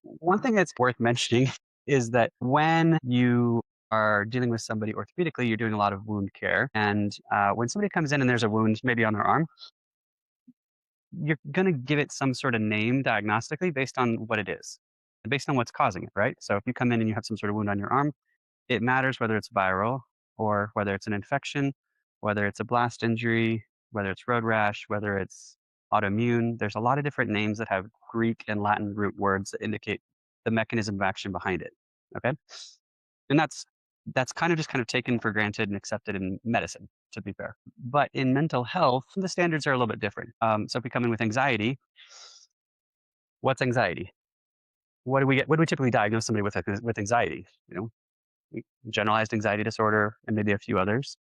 One thing that's worth mentioning is that when you are dealing with somebody orthopedically, you're doing a lot of wound care. And when somebody comes in and there's a wound, maybe on their arm, you're going to give it some sort of name diagnostically based on what it is, and based on what's causing it, right? So if you come in and you have some sort of wound on your arm, it matters whether it's viral or whether it's an infection, whether it's a blast injury, whether it's road rash, whether it's autoimmune. There's a lot of different names that have Greek and Latin root words that indicate the mechanism of action behind it. Okay. And that's kind of taken for granted and accepted in medicine, to be fair. But in mental health, the standards are a little bit different. So if we come in with anxiety, what's anxiety? What do we get? What do we typically diagnose somebody with anxiety? Generalized anxiety disorder, and maybe a few others.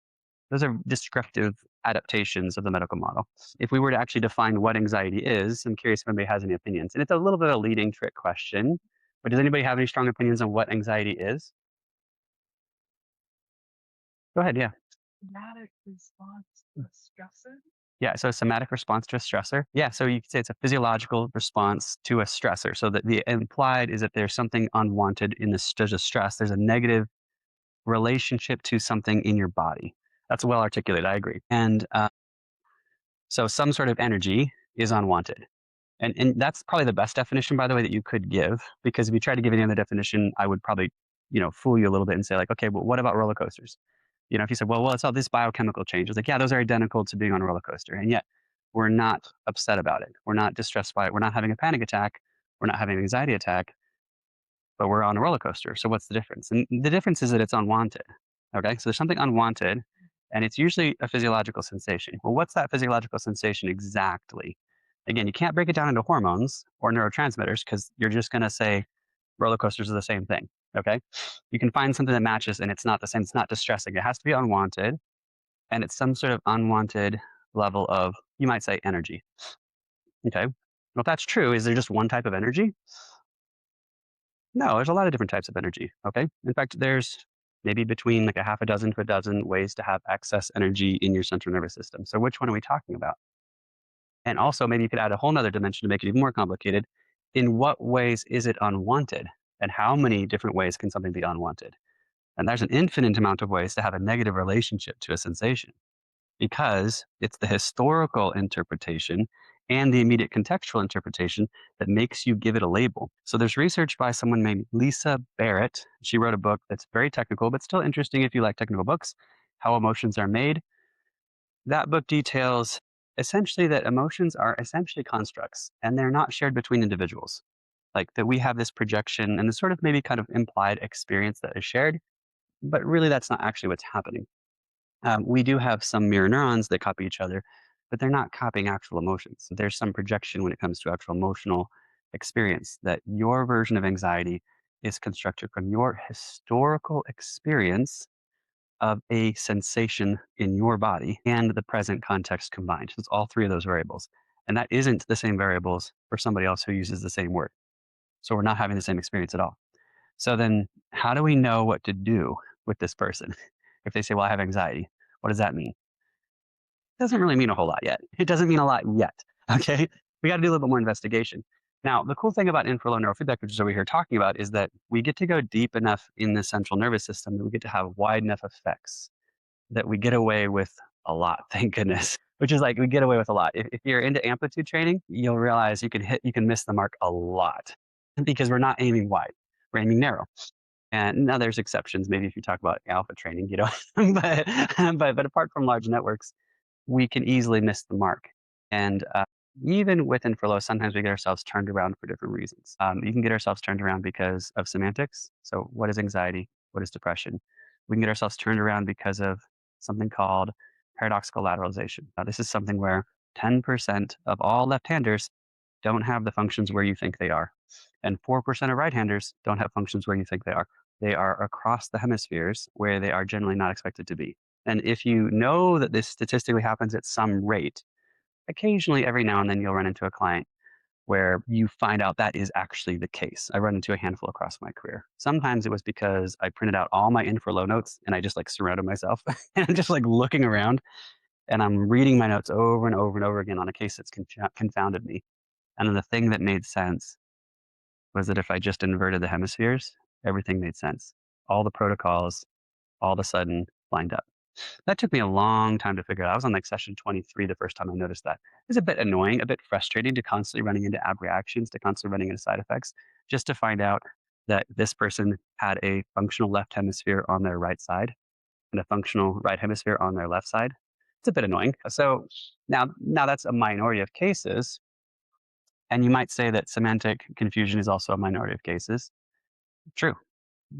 Those are descriptive adaptations of the medical model. If we were to actually define what anxiety is, I'm curious if anybody has any opinions. And it's a little bit of a leading trick question, but does anybody have any strong opinions on what anxiety is? Go ahead. Yeah. Dramatic response to a stressor? Yeah. So, somatic response to a stressor. Yeah. So, you could say it's a physiological response to a stressor. So, that the implied is that there's something unwanted in this, there's a stress, there's a negative relationship to something in your body. That's well articulated. I agree. And so some sort of energy is unwanted. And that's probably the best definition, by the way, that you could give, because if you try to give any other definition, I would probably, fool you a little bit and say like, okay, well, what about roller coasters? If you said, well, it's all this biochemical change. It's like, yeah, those are identical to being on a roller coaster. And yet we're not upset about it. We're not distressed by it. We're not having a panic attack. We're not having an anxiety attack, but we're on a roller coaster. So what's the difference? And the difference is that it's unwanted. Okay. So there's something unwanted, and it's usually a physiological sensation. Well, what's that physiological sensation exactly? Again, you can't break it down into hormones or neurotransmitters because you're just going to say roller coasters are the same thing. Okay. You can find something that matches and it's not the same. It's not distressing. It has to be unwanted, and it's some sort of unwanted level of, you might say, energy. Okay. Well, if that's true, is there just one type of energy? No, there's a lot of different types of energy, okay? In fact, there's maybe between like a half a dozen to a dozen ways to have excess energy in your central nervous system. So which one are we talking about? And also, maybe you could add a whole nother dimension to make it even more complicated. In what ways is it unwanted? And how many different ways can something be unwanted? And there's an infinite amount of ways to have a negative relationship to a sensation, because it's the historical interpretation and the immediate contextual interpretation that makes you give it a label. So there's research by someone named Lisa Barrett. She wrote a book that's very technical, but still interesting if you like technical books, How Emotions Are Made. That book details essentially that emotions are essentially constructs and they're not shared between individuals. Like that we have this projection and this sort of maybe kind of implied experience that is shared, but really that's not actually what's happening. We do have some mirror neurons that copy each other, but they're not copying actual emotions. There's some projection when it comes to actual emotional experience, that your version of anxiety is constructed from your historical experience of a sensation in your body and the present context combined. So it's all three of those variables. And that isn't the same variables for somebody else who uses the same word. So we're not having the same experience at all. So then, how do we know what to do with this person? If they say, well, I have anxiety, what does that mean? Doesn't really mean a whole lot yet. It doesn't mean a lot yet. Okay. We got to do a little bit more investigation. Now, the cool thing about infralow neurofeedback, which is what we're here talking about, is that we get to go deep enough in the central nervous system that we get to have wide enough effects that we get away with a lot. Thank goodness. Which is like we get away with a lot. If you're into amplitude training, you'll realize you can miss the mark a lot because we're not aiming wide, we're aiming narrow. And now there's exceptions. Maybe if you talk about alpha training, but but apart from large networks, we can easily miss the mark. And even with infralow, sometimes we get ourselves turned around for different reasons. You can get ourselves turned around because of semantics. So, what is anxiety? What is depression? We can get ourselves turned around because of something called paradoxical lateralization. Now, this is something where 10% of all left-handers don't have the functions where you think they are, and 4% of right-handers don't have functions where you think they are. They are across the hemispheres where they are generally not expected to be. And if you know that this statistically happens at some rate, occasionally every now and then you'll run into a client where you find out that is actually the case. I run into a handful across my career. Sometimes it was because I printed out all my infra low notes and I just like surrounded myself and I'm just like looking around and I'm reading my notes over and over and over again on a case that's confounded me. And then the thing that made sense was that if I just inverted the hemispheres, everything made sense. All the protocols all of a sudden lined up. That took me a long time to figure out. I was on like session 23 the first time I noticed that. It's a bit annoying, a bit frustrating to constantly running into abreactions, to constantly running into side effects, just to find out that this person had a functional left hemisphere on their right side and a functional right hemisphere on their left side. It's a bit annoying. So now that's a minority of cases. And you might say that semantic confusion is also a minority of cases. True.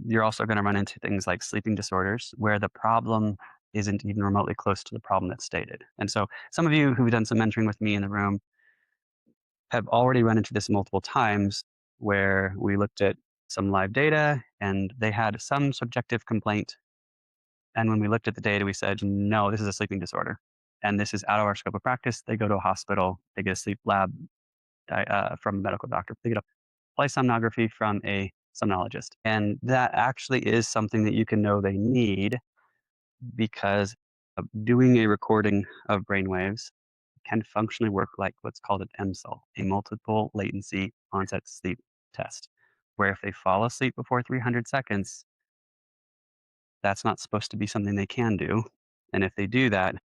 You're also going to run into things like sleeping disorders where the problem isn't even remotely close to the problem that's stated. And so some of you who've done some mentoring with me in the room have already run into this multiple times where we looked at some live data and they had some subjective complaint. And when we looked at the data, we said, no, this is a sleeping disorder. And this is out of our scope of practice. They go to a hospital, they get a sleep lab from a medical doctor, they get a polysomnography from a somnologist. And that actually is something that you can know they need because doing a recording of brainwaves can functionally work like what's called an MSIL, a multiple latency onset sleep test, where if they fall asleep before 300 seconds, that's not supposed to be something they can do. And if they do that,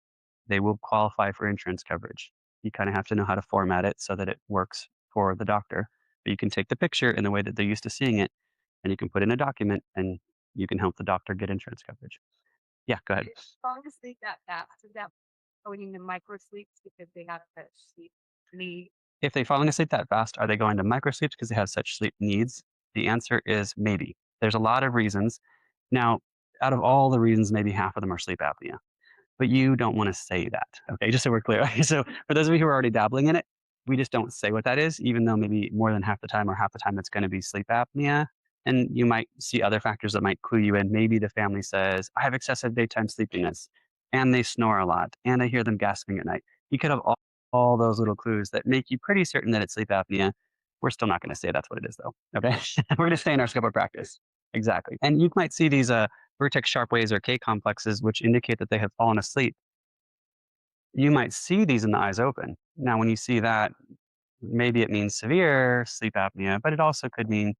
they will qualify for insurance coverage. You kind of have to know how to format it so that it works for the doctor. But you can take the picture in the way that they're used to seeing it and you can put in a document and you can help the doctor get insurance coverage. Yeah, go ahead. If falling asleep that fast, is that going into micro sleeps because they have such sleep need? If they're falling asleep that fast, are they going to microsleep because they have such sleep needs? The answer is maybe. There's a lot of reasons. Now, out of all the reasons, maybe half of them are sleep apnea. But you don't wanna say that, okay? Just so we're clear. So for those of you who are already dabbling in it, we just don't say what that is, even though maybe more than half the time or half the time it's gonna be sleep apnea, and you might see other factors that might clue you in. Maybe the family says, "I have excessive daytime sleepiness," and they snore a lot, and I hear them gasping at night. You could have all those little clues that make you pretty certain that it's sleep apnea. We're still not gonna say that's what it is, though, okay? We're gonna stay in our scope of practice. Exactly, and you might see these, vertex sharp waves or K complexes, which indicate that they have fallen asleep. You might see these in the eyes open. Now, when you see that, maybe it means severe sleep apnea, but it also could mean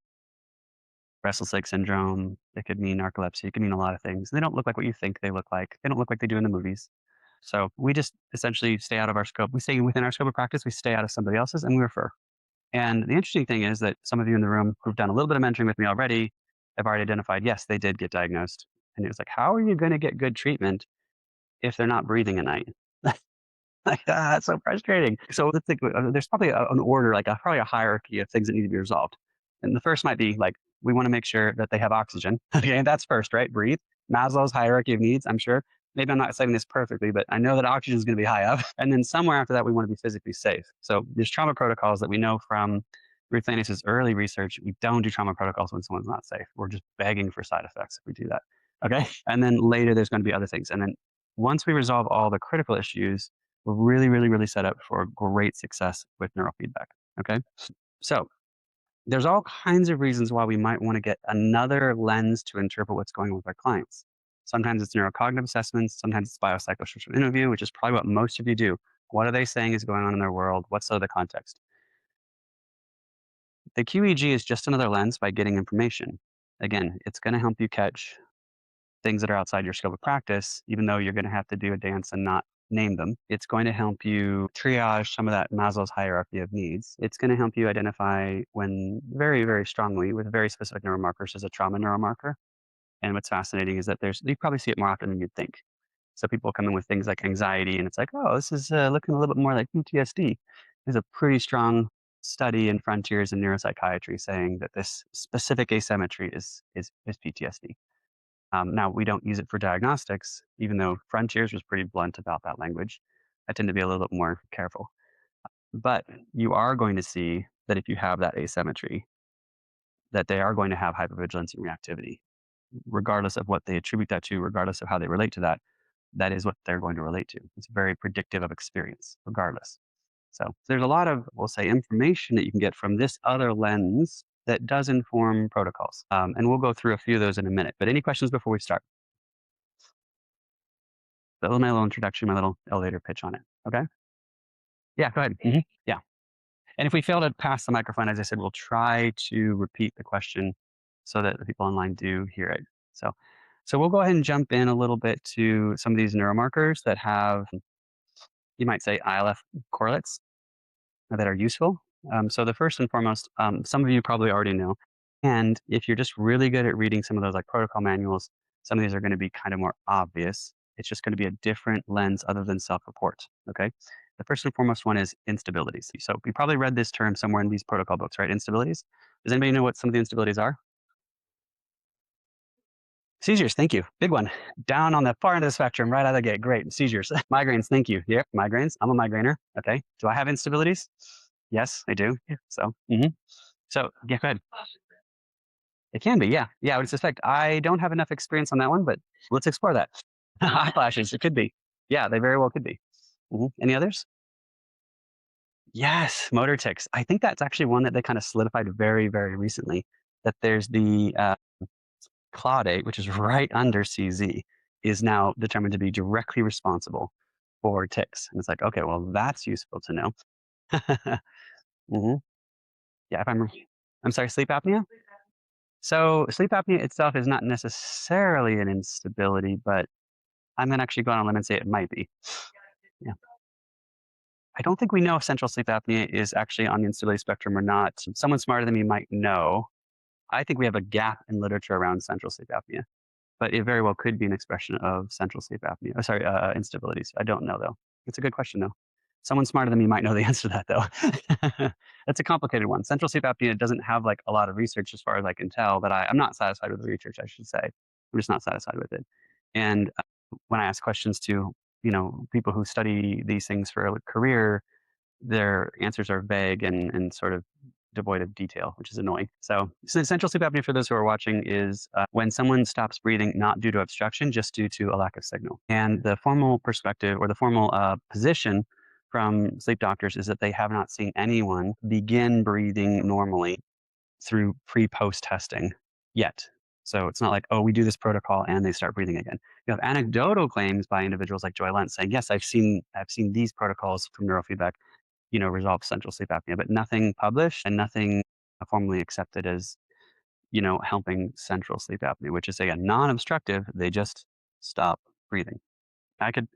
restless leg syndrome. It could mean narcolepsy. It could mean a lot of things. They don't look like what you think they look like. They don't look like they do in the movies. So we just essentially stay out of our scope. We stay within our scope of practice. We stay out of somebody else's, and we refer. And the interesting thing is that some of you in the room who've done a little bit of mentoring with me already have already identified, yes, they did get diagnosed. And it was like, how are you going to get good treatment if they're not breathing at night? Like, that's so frustrating. So let's think, there's probably an order, like probably a hierarchy of things that need to be resolved. And the first might be like, we want to make sure that they have oxygen. Okay, and that's first, right? Breathe. Maslow's hierarchy of needs, I'm sure. Maybe I'm not saying this perfectly, but I know that oxygen is going to be high up. And then somewhere after that, we want to be physically safe. So there's trauma protocols that we know from Ruth Lannis's early research. We don't do trauma protocols when someone's not safe. We're just begging for side effects if we do that. Okay. And then later, there's going to be other things. And then once we resolve all the critical issues, we're really, really, really set up for great success with neurofeedback. Okay. So there's all kinds of reasons why we might want to get another lens to interpret what's going on with our clients. Sometimes it's neurocognitive assessments, sometimes it's biopsychosocial interview, which is probably what most of you do. What are they saying is going on in their world? What's the context? The qEEG is just another lens by getting information. Again, it's going to help you catch things that are outside your scope of practice, even though you're going to have to do a dance and not name them. It's going to help you triage some of that Maslow's hierarchy of needs. It's going to help you identify when very, very strongly with very specific neuromarkers as a trauma neuromarker. And what's fascinating is that you probably see it more often than you'd think. So people come in with things like anxiety, and it's like, oh, this is looking a little bit more like PTSD. There's a pretty strong study in Frontiers in Neuropsychiatry saying that this specific asymmetry is PTSD. Now, we don't use it for diagnostics, even though Frontiers was pretty blunt about that language. I tend to be a little bit more careful. But you are going to see that if you have that asymmetry, that they are going to have hypervigilance and reactivity, regardless of what they attribute that to, regardless of how they relate to that. That is what they're going to relate to. It's very predictive of experience, regardless. So there's a lot of, we'll say, information that you can get from this other lens that does inform protocols. And we'll go through a few of those in a minute. But any questions before we start? That was my little introduction, my little elevator pitch on it. Okay. Yeah, go ahead. Yeah. And if we fail to pass the microphone, as I said, we'll try to repeat the question so that the people online do hear it. So, so we'll go ahead and jump in a little bit to some of these neuromarkers that have, you might say, ILF correlates that are useful. So the first and foremost, some of you probably already know, and if you're just really good at reading some of those like protocol manuals, some of these are going to be kind of more obvious. It's just going to be a different lens other than self-report. Okay. The first and foremost one is instabilities. So you probably read this term somewhere in these protocol books, right? Instabilities. Does anybody know what some of the instabilities are? Seizures, thank you. Big one. Down on the far end of the spectrum, right out of the gate. Great. Seizures. Migraines, thank you. Yep, migraines. I'm a migrainer. Okay. Do I have instabilities? Yes, I do. Yeah. So, so yeah, go ahead. It can be, yeah. Yeah, I would suspect. I don't have enough experience on that one, but let's explore that. Eye flashes, it could be. Yeah, they very well could be. Any others? Yes, motor tics. I think that's actually one that they kind of solidified very, very recently. That there's the claudate, which is right under CZ, is now determined to be directly responsible for tics. And it's like, okay, well, that's useful to know. hmm Yeah, if I'm sorry, sleep apnea? So sleep apnea itself is not necessarily an instability, but I'm going to actually go on a limb and say it might be. Yeah. I don't think we know if central sleep apnea is actually on the instability spectrum or not. Someone smarter than me might know. I think we have a gap in literature around central sleep apnea. But it very well could be an expression of central sleep apnea. Oh, sorry, instabilities. I don't know though. It's a good question though. Someone smarter than me might know the answer to that though. That's a complicated one. Central sleep apnea doesn't have like a lot of research as far as I can tell. But I'm not satisfied with the research. I should say I'm just not satisfied with it. And when I ask questions to people who study these things for a career, their answers are vague and sort of devoid of detail, which is annoying. So central sleep apnea, for those who are watching, is when someone stops breathing not due to obstruction, just due to a lack of signal. And the formal perspective or the formal position from sleep doctors is that they have not seen anyone begin breathing normally through pre-post testing yet. So it's not like, oh, we do this protocol and they start breathing again. You have anecdotal claims by individuals like Joy Lentz saying, yes, I've seen these protocols from neurofeedback resolve central sleep apnea, but nothing published and nothing formally accepted as, helping central sleep apnea, which is again non-obstructive. They just stop breathing. I could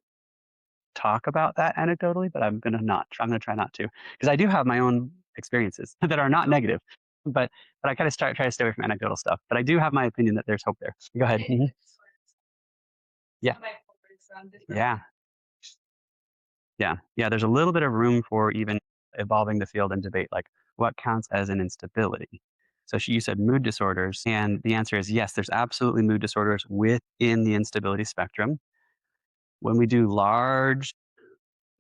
talk about that anecdotally, but I'm gonna try not to, because I do have my own experiences that are not negative. But I kind of try to stay away from anecdotal stuff. But I do have my opinion that there's hope there. Go ahead. Yeah. Yeah. Yeah. Yeah. There's a little bit of room for even evolving the field and debate, like what counts as an instability. So you said mood disorders, and the answer is yes, there's absolutely mood disorders within the instability spectrum. When we do large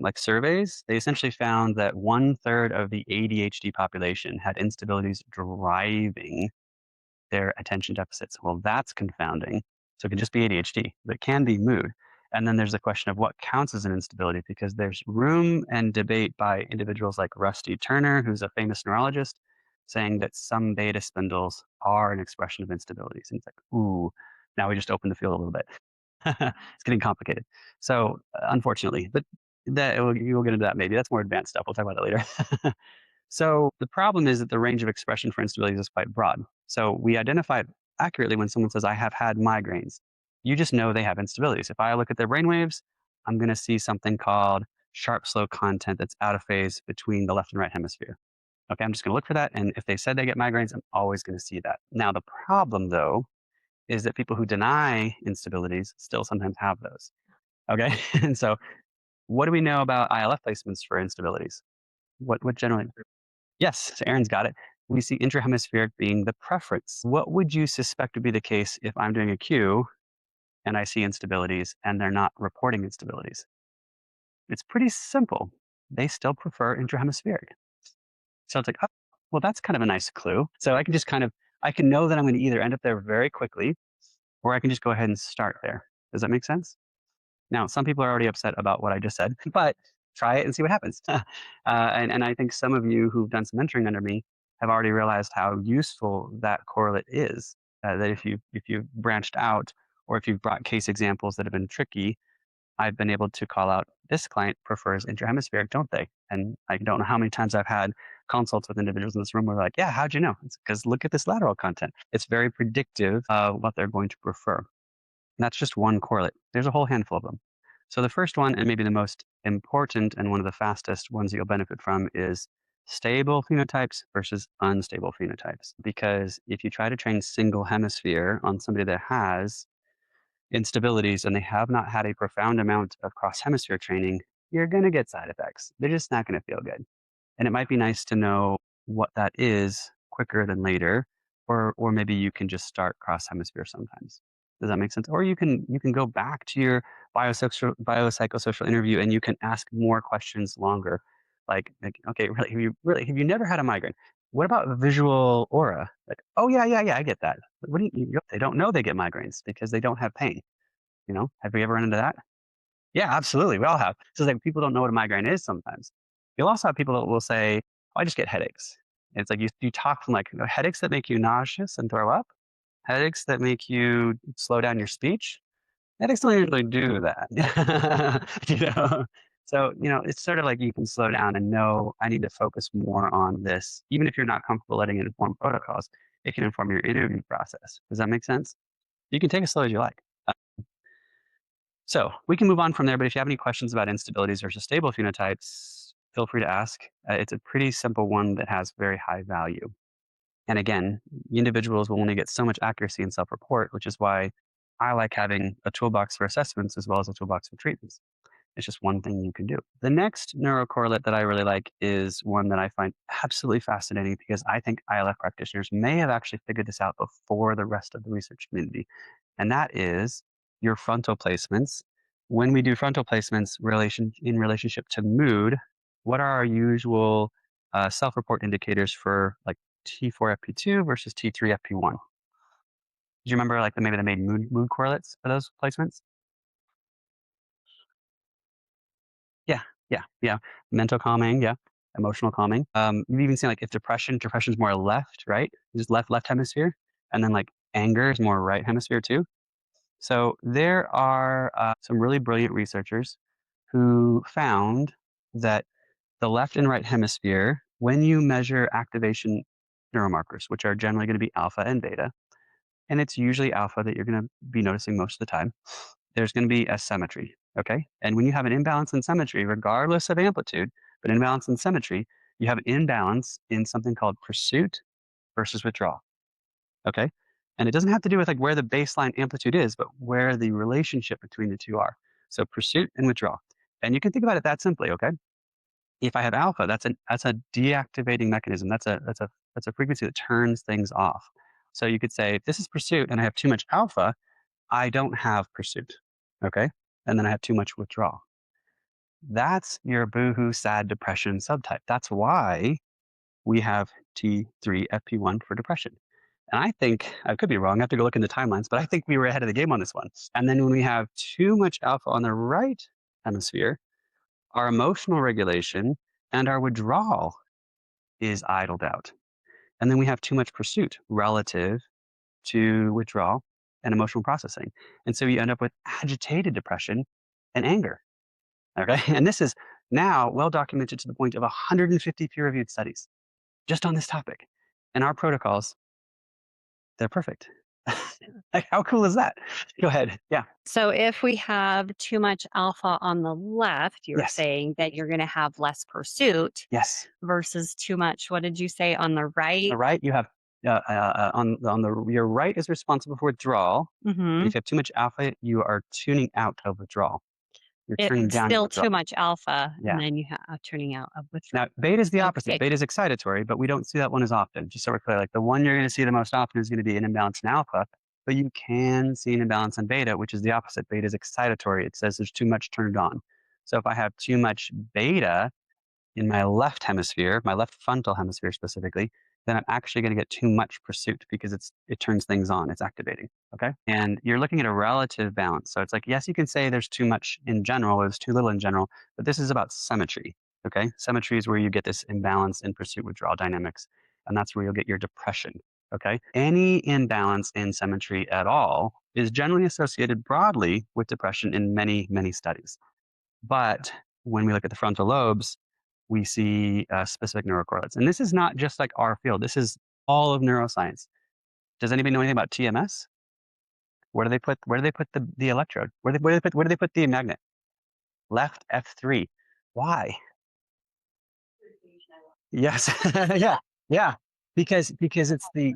like surveys, they essentially found that 1/3 of the ADHD population had instabilities driving their attention deficits. Well, that's confounding. So it can just be ADHD, but it can be mood. And then there's the question of what counts as an instability, because there's room and debate by individuals like Rusty Turner, who's a famous neurologist, saying that some beta spindles are an expression of instabilities. And it's like, ooh, now we just opened the field a little bit. It's getting complicated. So unfortunately, but you'll get into that maybe. That's more advanced stuff. We'll talk about that later. So the problem is that the range of expression for instabilities is quite broad. So we identify it accurately when someone says, I have had migraines. You just know they have instabilities. If I look at their brainwaves, I'm going to see something called sharp, slow content that's out of phase between the left and right hemisphere. Okay, I'm just going to look for that. And if they said they get migraines, I'm always going to see that. Now, the problem, though, is that people who deny instabilities still sometimes have those. Okay, and so what do we know about ILF placements for instabilities? What generally? Yes, so Aaron's got it. We see intrahemispheric being the preference. What would you suspect would be the case if I'm doing a Q and I see instabilities and they're not reporting instabilities? It's pretty simple. They still prefer intrahemispheric. So it's like, oh, well, that's kind of a nice clue. So I can just I can know that I'm going to either end up there very quickly or I can just go ahead and start there. Does that make sense? Now, some people are already upset about what I just said, but try it and see what happens. And I think some of you who've done some mentoring under me have already realized how useful that correlate is. That if you've branched out or if you've brought case examples that have been tricky, I've been able to call out this client prefers intrahemispheric, don't they? And I don't know how many times I've had consults with individuals in this room who are like, yeah, how'd you know? It's because look at this lateral content. It's very predictive of what they're going to prefer. And that's just one correlate. There's a whole handful of them. So the first one, and maybe the most important and one of the fastest ones that you'll benefit from, is stable phenotypes versus unstable phenotypes. Because if you try to train single hemisphere on somebody that has instabilities and they have not had a profound amount of cross hemisphere training, you're going to get side effects. They're just not going to feel good. And it might be nice to know what that is quicker than later, or maybe you can just start cross hemisphere sometimes. Does that make sense? Or you can go back to your biopsychosocial interview and you can ask more questions longer. Like okay, have you never had a migraine? What about visual aura? Like, oh yeah, I get that. What do they don't know they get migraines because they don't have pain. Have we ever run into that? Yeah, absolutely. We all have. So it's like people don't know what a migraine is sometimes. You'll also have people that will say, oh, I just get headaches. And it's like you talk from like headaches that make you nauseous and throw up, headaches that make you slow down your speech. Headaches don't usually do that. So, it's sort of like you can slow down and know I need to focus more on this. Even if you're not comfortable letting it inform protocols, it can inform your interview process. Does that make sense? You can take as slow as you like. So we can move on from there, but if you have any questions about instabilities versus stable phenotypes, feel free to ask. It's a pretty simple one that has very high value. And again, individuals will only get so much accuracy in self-report, which is why I like having a toolbox for assessments as well as a toolbox for treatments. It's just one thing you can do. The next neurocorrelate that I really like is one that I find absolutely fascinating because I think ILF practitioners may have actually figured this out before the rest of the research community. And that is your frontal placements. When we do frontal placements in relationship to mood, what are our usual self-report indicators for like T4FP2 versus T3FP1? Do you remember like maybe the main mood correlates for those placements? Yeah, yeah. Mental calming, yeah. Emotional calming. You've even seen like if depression's more left, right? Just left hemisphere, and then like anger is more right hemisphere too. So there are some really brilliant researchers who found that the left and right hemisphere, when you measure activation neuromarkers, which are generally going to be alpha and beta, and it's usually alpha that you're going to be noticing most of the time, there's going to be a symmetry. Okay. And when you have an imbalance in symmetry, regardless of amplitude, but imbalance in symmetry, you have an imbalance in something called pursuit versus withdrawal. Okay. And it doesn't have to do with like where the baseline amplitude is, but where the relationship between the two are. So pursuit and withdrawal. And you can think about it that simply. Okay. If I have alpha, that's a deactivating mechanism. That's a frequency that turns things off. So you could say, if this is pursuit and I have too much alpha, I don't have pursuit. Okay. And then I have too much withdrawal. That's your boohoo, sad depression subtype. That's why we have T3FP1 for depression. And I think, I could be wrong, I have to go look in the timelines, but I think we were ahead of the game on this one. And then when we have too much alpha on the right hemisphere, our emotional regulation and our withdrawal is idled out. And then we have too much pursuit relative to withdrawal and emotional processing. And so you end up with agitated depression and anger. Okay. And this is now well documented to the point of 150 peer reviewed studies just on this topic. And our protocols, they're perfect. Like, how cool is that? Go ahead. Yeah. So if we have too much alpha on the left, you're Yes. saying that you're going to have less pursuit Yes. versus too much. What did you say on the right? The right, you have your right is responsible for withdrawal. And Hmm. if you have too much alpha, you are tuning out of withdrawal. You're turning It's down your still withdrawal. too much alpha, Yeah. and then you have turning out of Now, withdrawal. beta is the opposite. Okay. Beta is excitatory, but we don't see that one as often. Just so we're clear, like the one you're going to see the most often is going to be an imbalance in alpha, but you can see an imbalance in beta, which is the opposite. Beta is excitatory. It says there's too much turned on. So if I have too much beta in my left hemisphere, my left frontal hemisphere specifically, then I'm actually going to get too much pursuit because it turns things on. It's activating. Okay. And you're looking at a relative balance. So it's like, yes, you can say there's too much in general, or there's too little in general, but this is about symmetry. Okay. Symmetry is where you get this imbalance in pursuit withdrawal dynamics. And that's where you'll get your depression. Okay. Any imbalance in symmetry at all is generally associated broadly with depression in many, many studies. But when we look at the frontal lobes, we see specific neurocorrelates. And this is not just like our field. This is all of neuroscience. Does anybody know anything about TMS? Where do they put the electrode? Where do they put the magnet? Left F3. Why? Yes. Yeah. Yeah. Because it's the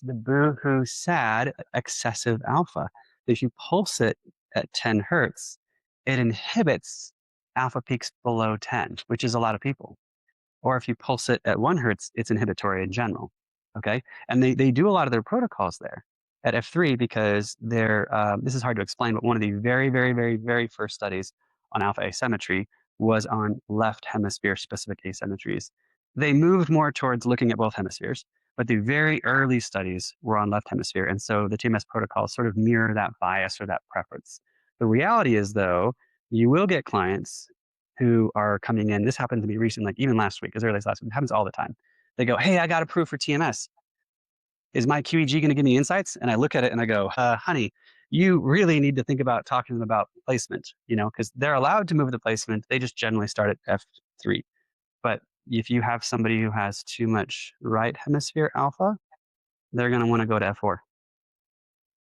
boohoo sad excessive alpha. If you pulse it at 10 hertz, it inhibits alpha peaks below 10, which is a lot of people. Or if you pulse it at 1 hertz, it's inhibitory in general. Okay. And they do a lot of their protocols there at F3 because this is hard to explain, but one of the very, very, very, very first studies on alpha asymmetry was on left hemisphere specific asymmetries. They moved more towards looking at both hemispheres, but the very early studies were on left hemisphere. And so the TMS protocols sort of mirror that bias or that preference. The reality is, though, you will get clients who are coming in. This happened to me recently, like even last week, as early as last week. It happens all the time. They go, "Hey, I got approved for TMS. Is my qEEG going to give me insights?" And I look at it and I go, "Honey, you really need to think about talking to them about placement, because they're allowed to move the placement. They just generally start at F3. But if you have somebody who has too much right hemisphere alpha, they're going to want to go to F4.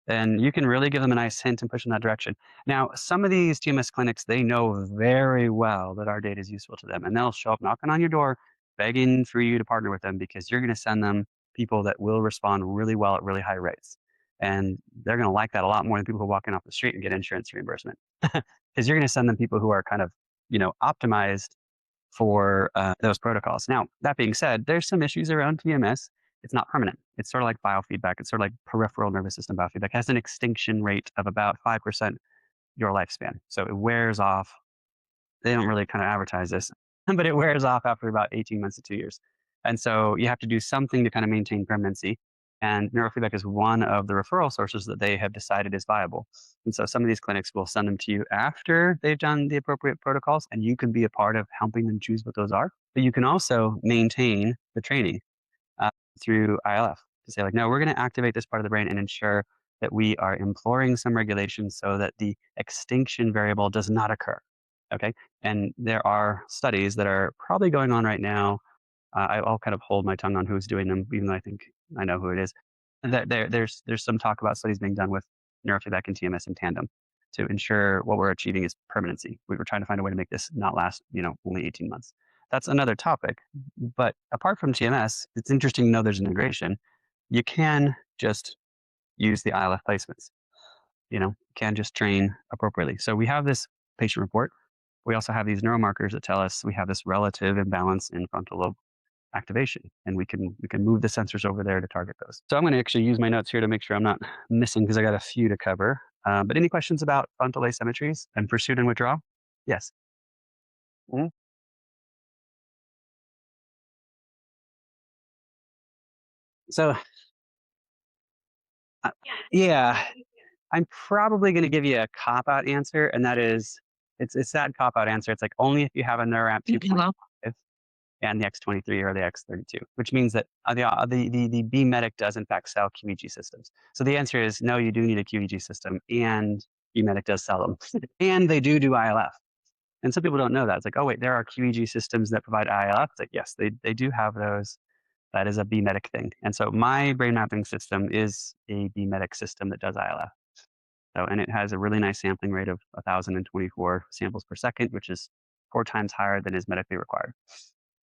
And you can really give them a nice hint and push in that direction. Now, some of these TMS clinics, they know very well that our data is useful to them, and they'll show up knocking on your door, begging for you to partner with them because you're going to send them people that will respond really well at really high rates. And they're going to like that a lot more than people who walk in off the street and get insurance reimbursement. Because you're going to send them people who are kind of, optimized for those protocols. Now, that being said, there's some issues around TMS. It's not permanent. It's sort of like biofeedback. It's sort of like peripheral nervous system biofeedback. It has an extinction rate of about 5% your lifespan. So it wears off. They don't really kind of advertise this, but it wears off after about 18 months to 2 years. And so you have to do something to kind of maintain permanency. And neurofeedback is one of the referral sources that they have decided is viable. And so some of these clinics will send them to you after they've done the appropriate protocols, and you can be a part of helping them choose what those are. But you can also maintain the training uh, through ILF to say, like, no, we're going to activate this part of the brain and ensure that we are employing some regulations so that the extinction variable does not occur. Okay. And there are studies that are probably going on right now. I'll kind of hold my tongue on who's doing them, even though I think I know who it is. And that there's some talk about studies being done with neurofeedback and TMS in tandem to ensure what we're achieving is permanency. We were trying to find a way to make this not last, only 18 months. That's another topic. But apart from TMS, it's interesting to know there's an integration. You can just use the ILF placements. Can just train appropriately. So we have this patient report. We also have these neuromarkers that tell us we have this relative imbalance in frontal lobe activation, and we can move the sensors over there to target those. So I'm going to actually use my notes here to make sure I'm not missing because I got a few to cover. But any questions about frontal asymmetries and pursuit and withdrawal? Yes. Mhm. So uh, yeah, I'm probably going to give you a cop out answer, and that is it's that cop out answer. It's like only if you have a neuroamp 2.5 and the X23 or the X32, which means that the B medic does in fact sell qEEG systems. So the answer is no, you do need a qEEG system, and B medic does sell them, and they do ILF. And some people don't know that. It's like, oh wait, there are qEEG systems that provide ILF. It's like, yes, they do have those. That is a B medic thing. And so my brain mapping system is a B medic system that does ILF. So, and it has a really nice sampling rate of 1,024 samples per second, which is 4 times higher than is medically required.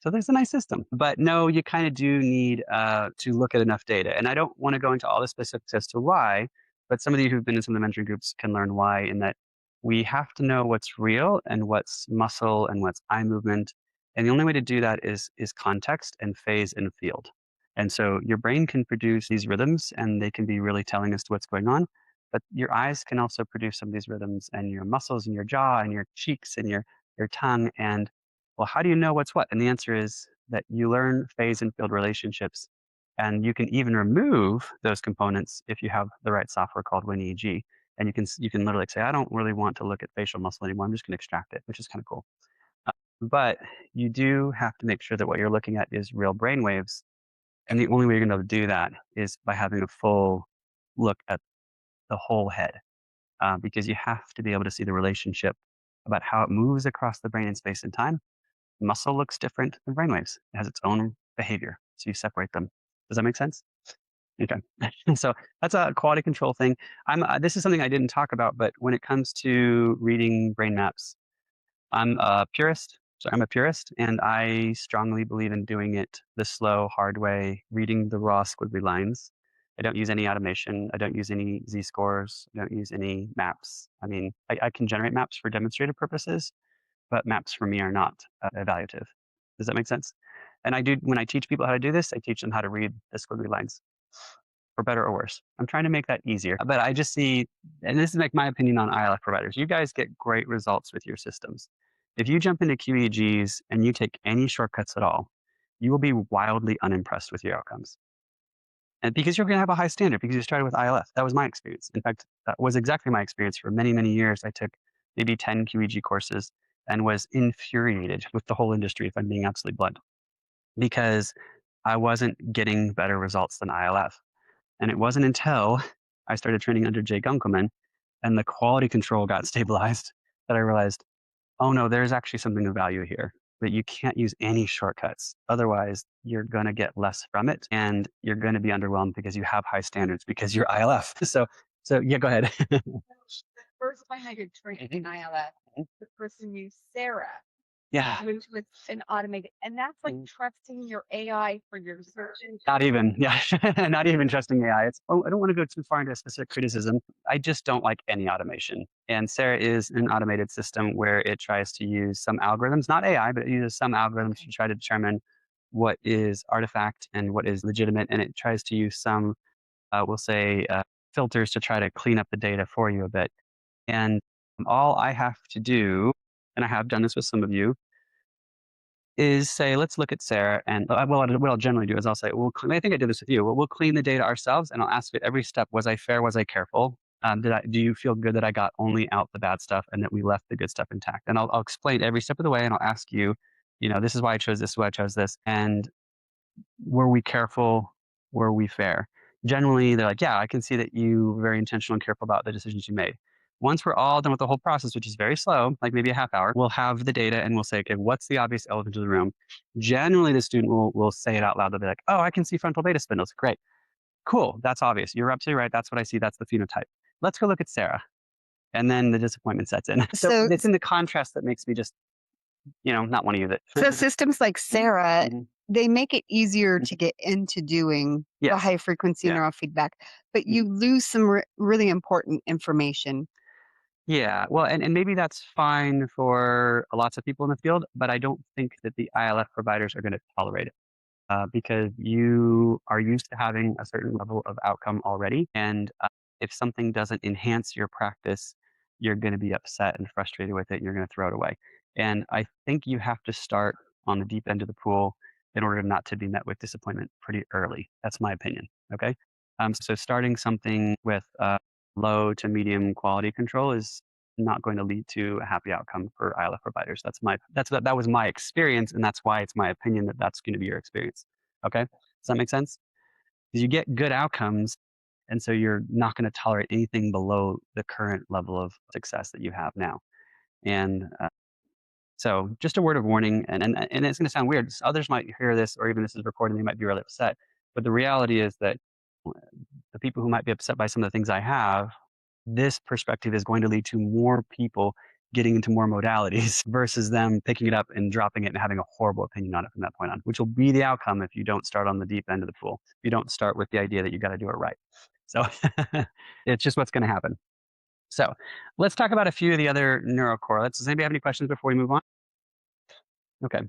So there's a nice system. But no, you kind of do need to look at enough data. And I don't want to go into all the specifics as to why, but some of you who've been in some of the mentoring groups can learn why, in that we have to know what's real and what's muscle and what's eye movement. And the only way to do that is context and phase and field. And so your brain can produce these rhythms and they can be really telling us to what's going on. But your eyes can also produce some of these rhythms, and your muscles and your jaw and your cheeks and your tongue. And well, how do you know what's what? And the answer is that you learn phase and field relationships. And you can even remove those components if you have the right software called WinEEG. And you can literally say, I don't really want to look at facial muscle anymore. I'm just going to extract it, which is kind of cool. But you do have to make sure that what you're looking at is real brain waves. And the only way you're going to be able to do that is by having a full look at the whole head, because you have to be able to see the relationship about how it moves across the brain in space and time. Muscle looks different than brainwaves. It has its own behavior. So you separate them. Does that make sense? Okay. So that's a quality control thing. This is something I didn't talk about, but when it comes to reading brain maps, I'm a purist. So I'm a purist, and I strongly believe in doing it the slow, hard way, reading the raw squiggly lines. I don't use any automation. I don't use any z-scores. I don't use any maps. I mean, I can generate maps for demonstrative purposes, but maps for me are not evaluative. Does that make sense? And I do when I teach people how to do this, I teach them how to read the squiggly lines, for better or worse. I'm trying to make that easier. But I just see, and this is like my opinion on ILF providers. You guys get great results with your systems. If you jump into qEEGs and you take any shortcuts at all, you will be wildly unimpressed with your outcomes. And because you're going to have a high standard because you started with ILF. That was my experience. In fact, that was exactly my experience for many, many years. I took maybe 10 qEEG courses and was infuriated with the whole industry, if I'm being absolutely blunt, because I wasn't getting better results than ILF. And it wasn't until I started training under Jay Gunkelman and the quality control got stabilized that I realized, oh no, there's actually something of value here. That you can't use any shortcuts. Otherwise, you're going to get less from it and you're going to be underwhelmed because you have high standards because you're ILF. So yeah, go ahead. The first time I did training in ILF, the person used Sarah, Yeah. which was an automated, and that's like trusting your AI for your search engine. Not even, yeah, not even trusting AI. I don't want to go too far into a specific criticism. I just don't like any automation. And Sarah is an automated system where it tries to use some algorithms, not AI, but it uses some algorithms to try to determine what is artifact and what is legitimate. And it tries to use some, we'll say, filters to try to clean up the data for you a bit. And all I have to do, and I have done this with some of you, is say, let's look at Sarah. And what I'll generally do is I'll say, I think I did this with you. We'll clean the data ourselves, and I'll ask it every step: was I fair? Was I careful? Do you feel good that I got only out the bad stuff and that we left the good stuff intact? And I'll explain every step of the way, and I'll ask you, this is why I chose this, is why I chose this, and were we careful? Were we fair? Generally, they're like, yeah, I can see that you were very intentional and careful about the decisions you made. Once we're all done with the whole process, which is very slow, like maybe a half hour, we'll have the data and we'll say, okay, what's the obvious elephant in the room? Generally, the student will say it out loud. They'll be like, oh, I can see frontal beta spindles. Great. Cool. That's obvious. You're absolutely right. That's what I see. That's the phenotype. Let's go look at Sarah. And then the disappointment sets in. So it's in the contrast that makes me just, not want to use it. So systems like Sarah, Mhm. they make it easier to get into doing the Yes. high frequency Yeah. neurofeedback, but you lose some really important information. Yeah, well, and maybe that's fine for lots of people in the field, but I don't think that the ILF providers are going to tolerate it because you are used to having a certain level of outcome already. And if something doesn't enhance your practice, you're going to be upset and frustrated with it. And you're going to throw it away. And I think you have to start on the deep end of the pool in order not to be met with disappointment pretty early. That's my opinion. Okay. So starting something with low to medium quality control is not going to lead to a happy outcome for ILF providers. That was my experience, and that's why it's my opinion that that's going to be your experience. Okay, does that make sense? Because you get good outcomes, and so you're not going to tolerate anything below the current level of success that you have now. And so, just a word of warning, and it's going to sound weird. Others might hear this, or even this is recorded, and they might be really upset. But the reality is that the people who might be upset by some of the things I have, this perspective is going to lead to more people getting into more modalities versus them picking it up and dropping it and having a horrible opinion on it from that point on, which will be the outcome if you don't start on the deep end of the pool. If you don't start with the idea that you got to do it right. So it's just what's going to happen. So let's talk about a few of the other neurocorrelates. Does anybody have any questions before we move on? Okay.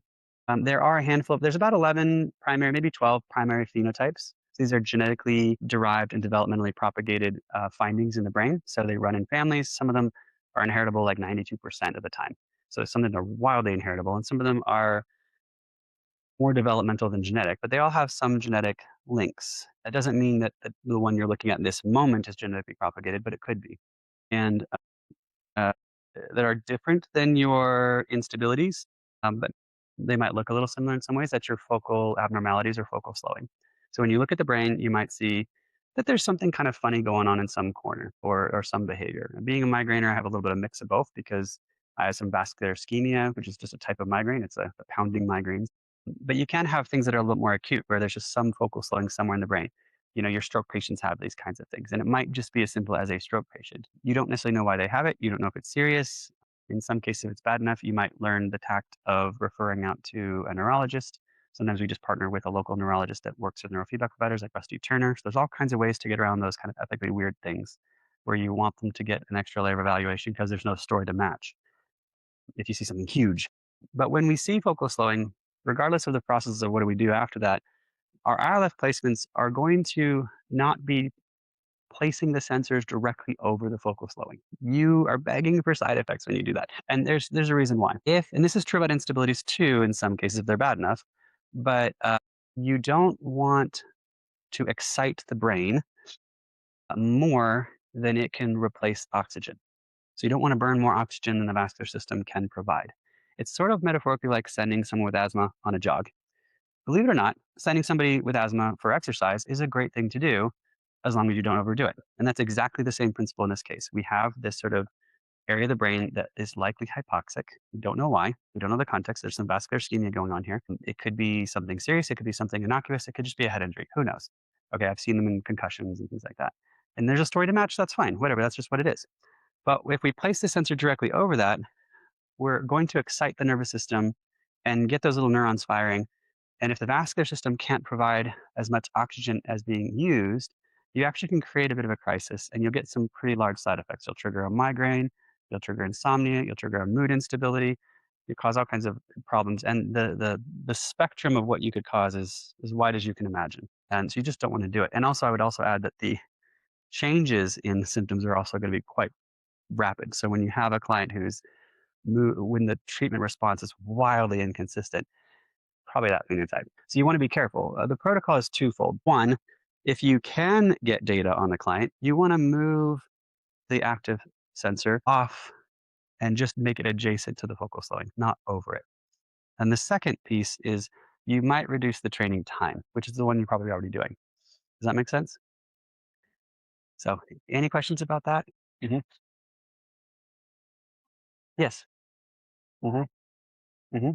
There are a handful there's about 11 primary, maybe 12 primary phenotypes. These are genetically derived and developmentally propagated findings in the brain. So they run in families. Some of them are inheritable like 92% of the time. So some of them are wildly inheritable, and some of them are more developmental than genetic, but they all have some genetic links. That doesn't mean that the one you're looking at in this moment is genetically propagated, but it could be. And uh, that are different than your instabilities, but they might look a little similar in some ways. That's your focal abnormalities or focal slowing. So when you look at the brain, you might see that there's something kind of funny going on in some corner or some behavior. Being a migrainer, I have a little bit of mix of both because I have some vascular ischemia, which is just a type of migraine. It's a pounding migraine. But you can have things that are a little more acute, where there's just some focal slowing somewhere in the brain. Your stroke patients have these kinds of things, and it might just be as simple as a stroke patient. You don't necessarily know why they have it. You don't know if it's serious. In some cases, if it's bad enough, you might learn the tact of referring out to a neurologist. Sometimes we just partner with a local neurologist that works with neurofeedback providers like Rusty Turner. So there's all kinds of ways to get around those kind of ethically weird things where you want them to get an extra layer of evaluation because there's no story to match if you see something huge. But when we see focal slowing, regardless of the process of what do we do after that, our ILF placements are going to not be placing the sensors directly over the focal slowing. You are begging for side effects when you do that. And there's a reason why. And this is true about instabilities too, in some cases, if they're bad enough, but you don't want to excite the brain more than it can replace oxygen. So you don't want to burn more oxygen than the vascular system can provide. It's sort of metaphorically like sending someone with asthma on a jog. Believe it or not, sending somebody with asthma for exercise is a great thing to do as long as you don't overdo it. And that's exactly the same principle in this case. We have this sort of area of the brain that is likely hypoxic. We don't know why. We don't know the context. There's some vascular ischemia going on here. It could be something serious. It could be something innocuous. It could just be a head injury. Who knows? Okay, I've seen them in concussions and things like that. And there's a story to match. That's fine. Whatever. That's just what it is. But if we place the sensor directly over that, we're going to excite the nervous system and get those little neurons firing. And if the vascular system can't provide as much oxygen as being used, you actually can create a bit of a crisis and you'll get some pretty large side effects. You'll trigger a migraine, you'll trigger insomnia, you'll trigger a mood instability, you cause all kinds of problems. And the spectrum of what you could cause is as wide as you can imagine. And so you just don't want to do it. And also, I would also add that the changes in symptoms are also going to be quite rapid. So when you have a client when the treatment response is wildly inconsistent, probably that phenotype. So you want to be careful. The protocol is twofold. One, if you can get data on the client, you want to move the active sensor off and just make it adjacent to the focal slowing, not over it. And the second piece is you might reduce the training time, which is the one you're probably already doing. Does that make sense? So, any questions about that? Hmm. Yes. Hmm. Hmm.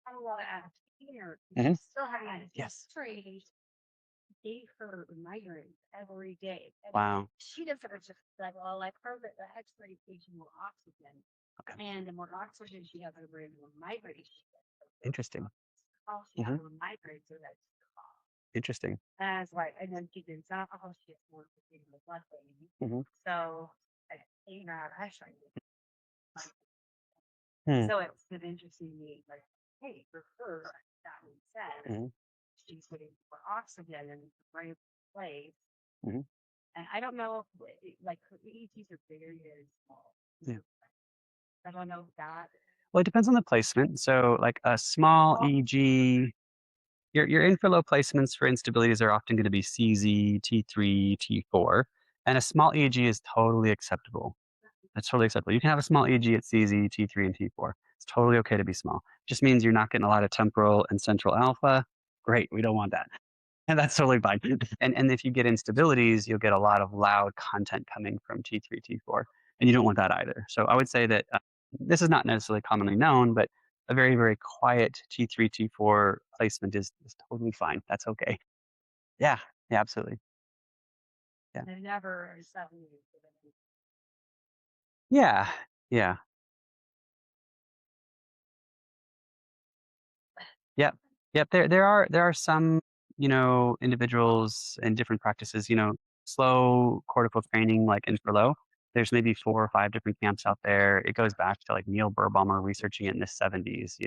I don't want to ask here. Mhm. Still having a Yes. history. Gave her migraines every day. And Wow. she doesn't just like, well, I've heard that the X-ray gives you more oxygen. Okay. And the more oxygen she has in her brain, the more migraines she gets. Interesting. Oh, she has Mhm. more migraines, so that's Interesting. as right. And then she did not, oh, she has more in the blood brain. Mhm. So, I show you. Hmm. So it's been interesting to me, like, hey, for her, that being said, Mhm. she's getting more oxygen in the right place. Mhm. And I don't know if, like, her EEGs are very, very small. Yeah. I don't know if that. Well, it depends on the placement. So, like a small EEG, your infralow placements for instabilities are often going to be CZ, T3, T4, and a small EEG is totally acceptable. That's totally acceptable. You can have a small EEG at CZ, T3, and T4. It's totally okay to be small. Just means you're not getting a lot of temporal and central alpha. Great, we don't want that. And that's totally fine. And if you get instabilities, you'll get a lot of loud content coming from T3, T4, and you don't want that either. So I would say that this is not necessarily commonly known, but a very, very quiet T3, T4 placement is totally fine. That's okay. Yeah, yeah, absolutely. Yeah. They never suddenly. Yeah, yeah. Yep. Yep. There are some, individuals in different practices, slow cortical training like infralow. There's maybe 4 or 5 different camps out there. It goes back to like Neil Burbaumer researching it in the 70s,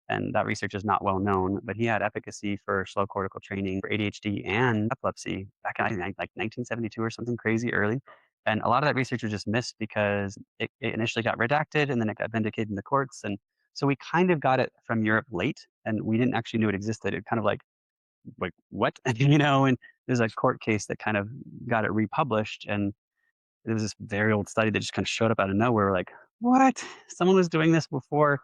and that research is not well known, but he had efficacy for slow cortical training for ADHD and epilepsy back in like 1972 or something crazy early. And a lot of that research was just missed because it initially got redacted and then it got vindicated in the courts. And so we kind of got it from Europe late, and we didn't actually know it existed. It kind of like what? And there's a court case that kind of got it republished, and it was this very old study that just kind of showed up out of nowhere. We're like, what? Someone was doing this before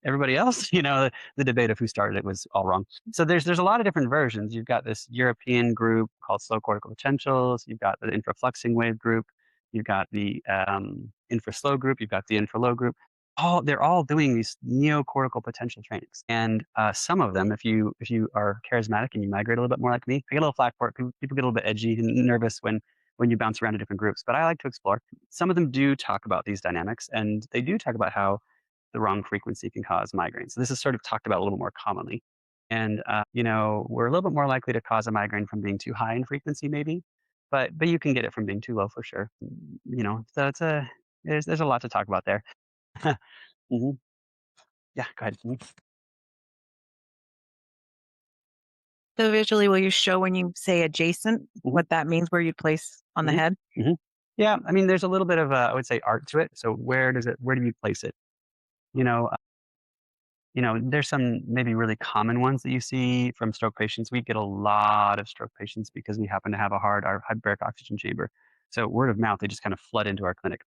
everybody else? The debate of who started it was all wrong. So there's a lot of different versions. You've got this European group called Slow Cortical Potentials. You've got the infrafluxing wave group. you've got the infra-slow group, you've got the infra-low group. They're all doing these neocortical potential trainings, and some of them, if you are charismatic and you migrate a little bit more like me, I get a little flack for it. People get a little bit edgy and nervous when you bounce around to different groups, but I like to explore. Some of them do talk about these dynamics, and they do talk about how the wrong frequency can cause migraines. So this is sort of talked about a little more commonly. And, we're a little bit more likely to cause a migraine from being too high in frequency, maybe, but you can get it from being too low for sure. So there's a lot to talk about there. Mhm. Yeah, go ahead. Mhm. So visually, will you show when you say adjacent, Mhm. what that means, where you place on the Mhm. head? Mhm. Yeah, I mean, there's a little bit of, I would say, art to it. So where do you place it? You know, there's some maybe really common ones that you see from stroke patients. We get a lot of stroke patients because we happen to have our hyperbaric oxygen chamber. So word of mouth, they just kind of flood into our clinic.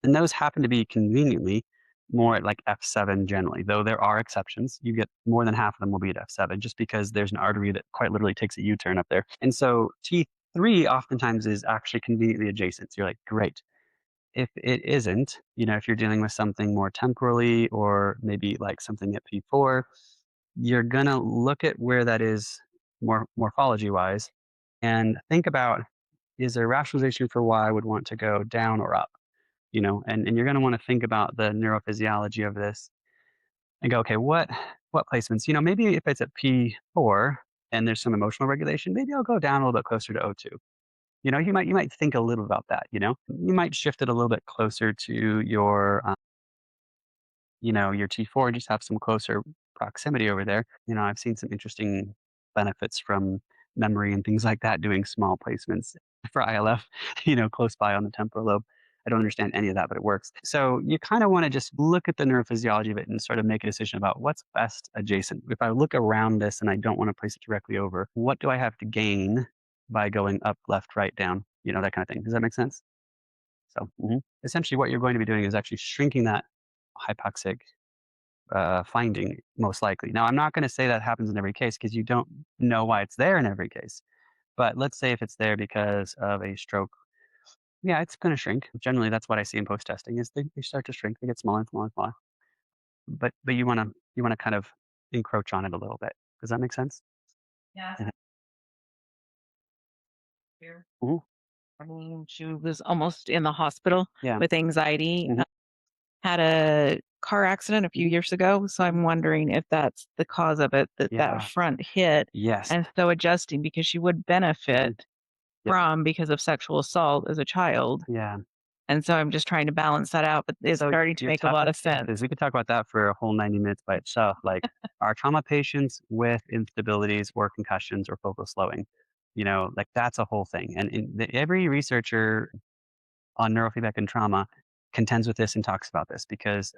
And those happen to be conveniently more at like F7 generally, though there are exceptions. You get more than half of them will be at F7 just because there's an artery that quite literally takes a U-turn up there. And so T3 oftentimes is actually conveniently adjacent. So you're like, great. If it isn't, if you're dealing with something more temporally or maybe like something at P4, you're going to look at where that is more morphology wise and think about, is there rationalization for why I would want to go down or up? And you're going to want to think about the neurophysiology of this and go, okay, what placements? Maybe if it's at P4 and there's some emotional regulation, maybe I'll go down a little bit closer to O2. You might think a little about that. You might shift it a little bit closer to your T4, just have some closer proximity over there. I've seen some interesting benefits from memory and things like that doing small placements for ILF, close by on the temporal lobe. I don't understand any of that, but it works. So you kind of want to just look at the neurophysiology of it and sort of make a decision about what's best adjacent. If I look around this and I don't want to place it directly over, what do I have to gain by going up, left, right, down, that kind of thing. Does that make sense? So essentially what you're going to be doing is actually shrinking that hypoxic finding, most likely. Now, I'm not going to say that happens in every case because you don't know why it's there in every case. But let's say if it's there because of a stroke, yeah, it's going to shrink. Generally, that's what I see in post testing is they start to shrink. They get smaller and smaller and smaller. But you want to kind of encroach on it a little bit. Does that make sense? Yeah. Mhm. Here. Mhm. I mean, she was almost in the hospital Yeah. with anxiety. Mhm. Had a car accident a few years ago, so I'm wondering if that's the cause of it, that Yeah. front hit, Yes. and so adjusting because she would Mhm. benefit Yeah. because of sexual assault as a child, Yeah. and so I'm just trying to balance that out, but it's So starting to your make a lot of toughest sense. cases, we could talk about that for a whole 90 minutes by itself. Like our trauma patients with instabilities or concussions or focal slowing, like that's a whole thing. And every researcher on neurofeedback and trauma contends with this and talks about this because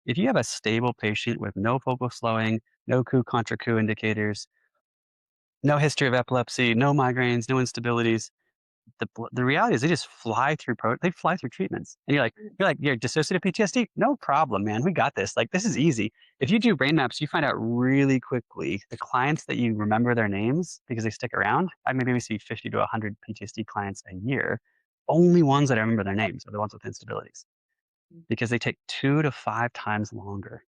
if you have a stable patient with no focal slowing, no coup contra coup indicators, no history of epilepsy, no migraines, no instabilities, the reality is they just they fly through treatments. And you're dissociative PTSD? No problem, man. We got this. Like this is easy. If you do brain maps, you find out really quickly the clients that you remember their names because they stick around. I maybe we see 50 to 100 PTSD clients a year. Only ones that I remember their names are the ones with instabilities because they take 2 to 5 times longer.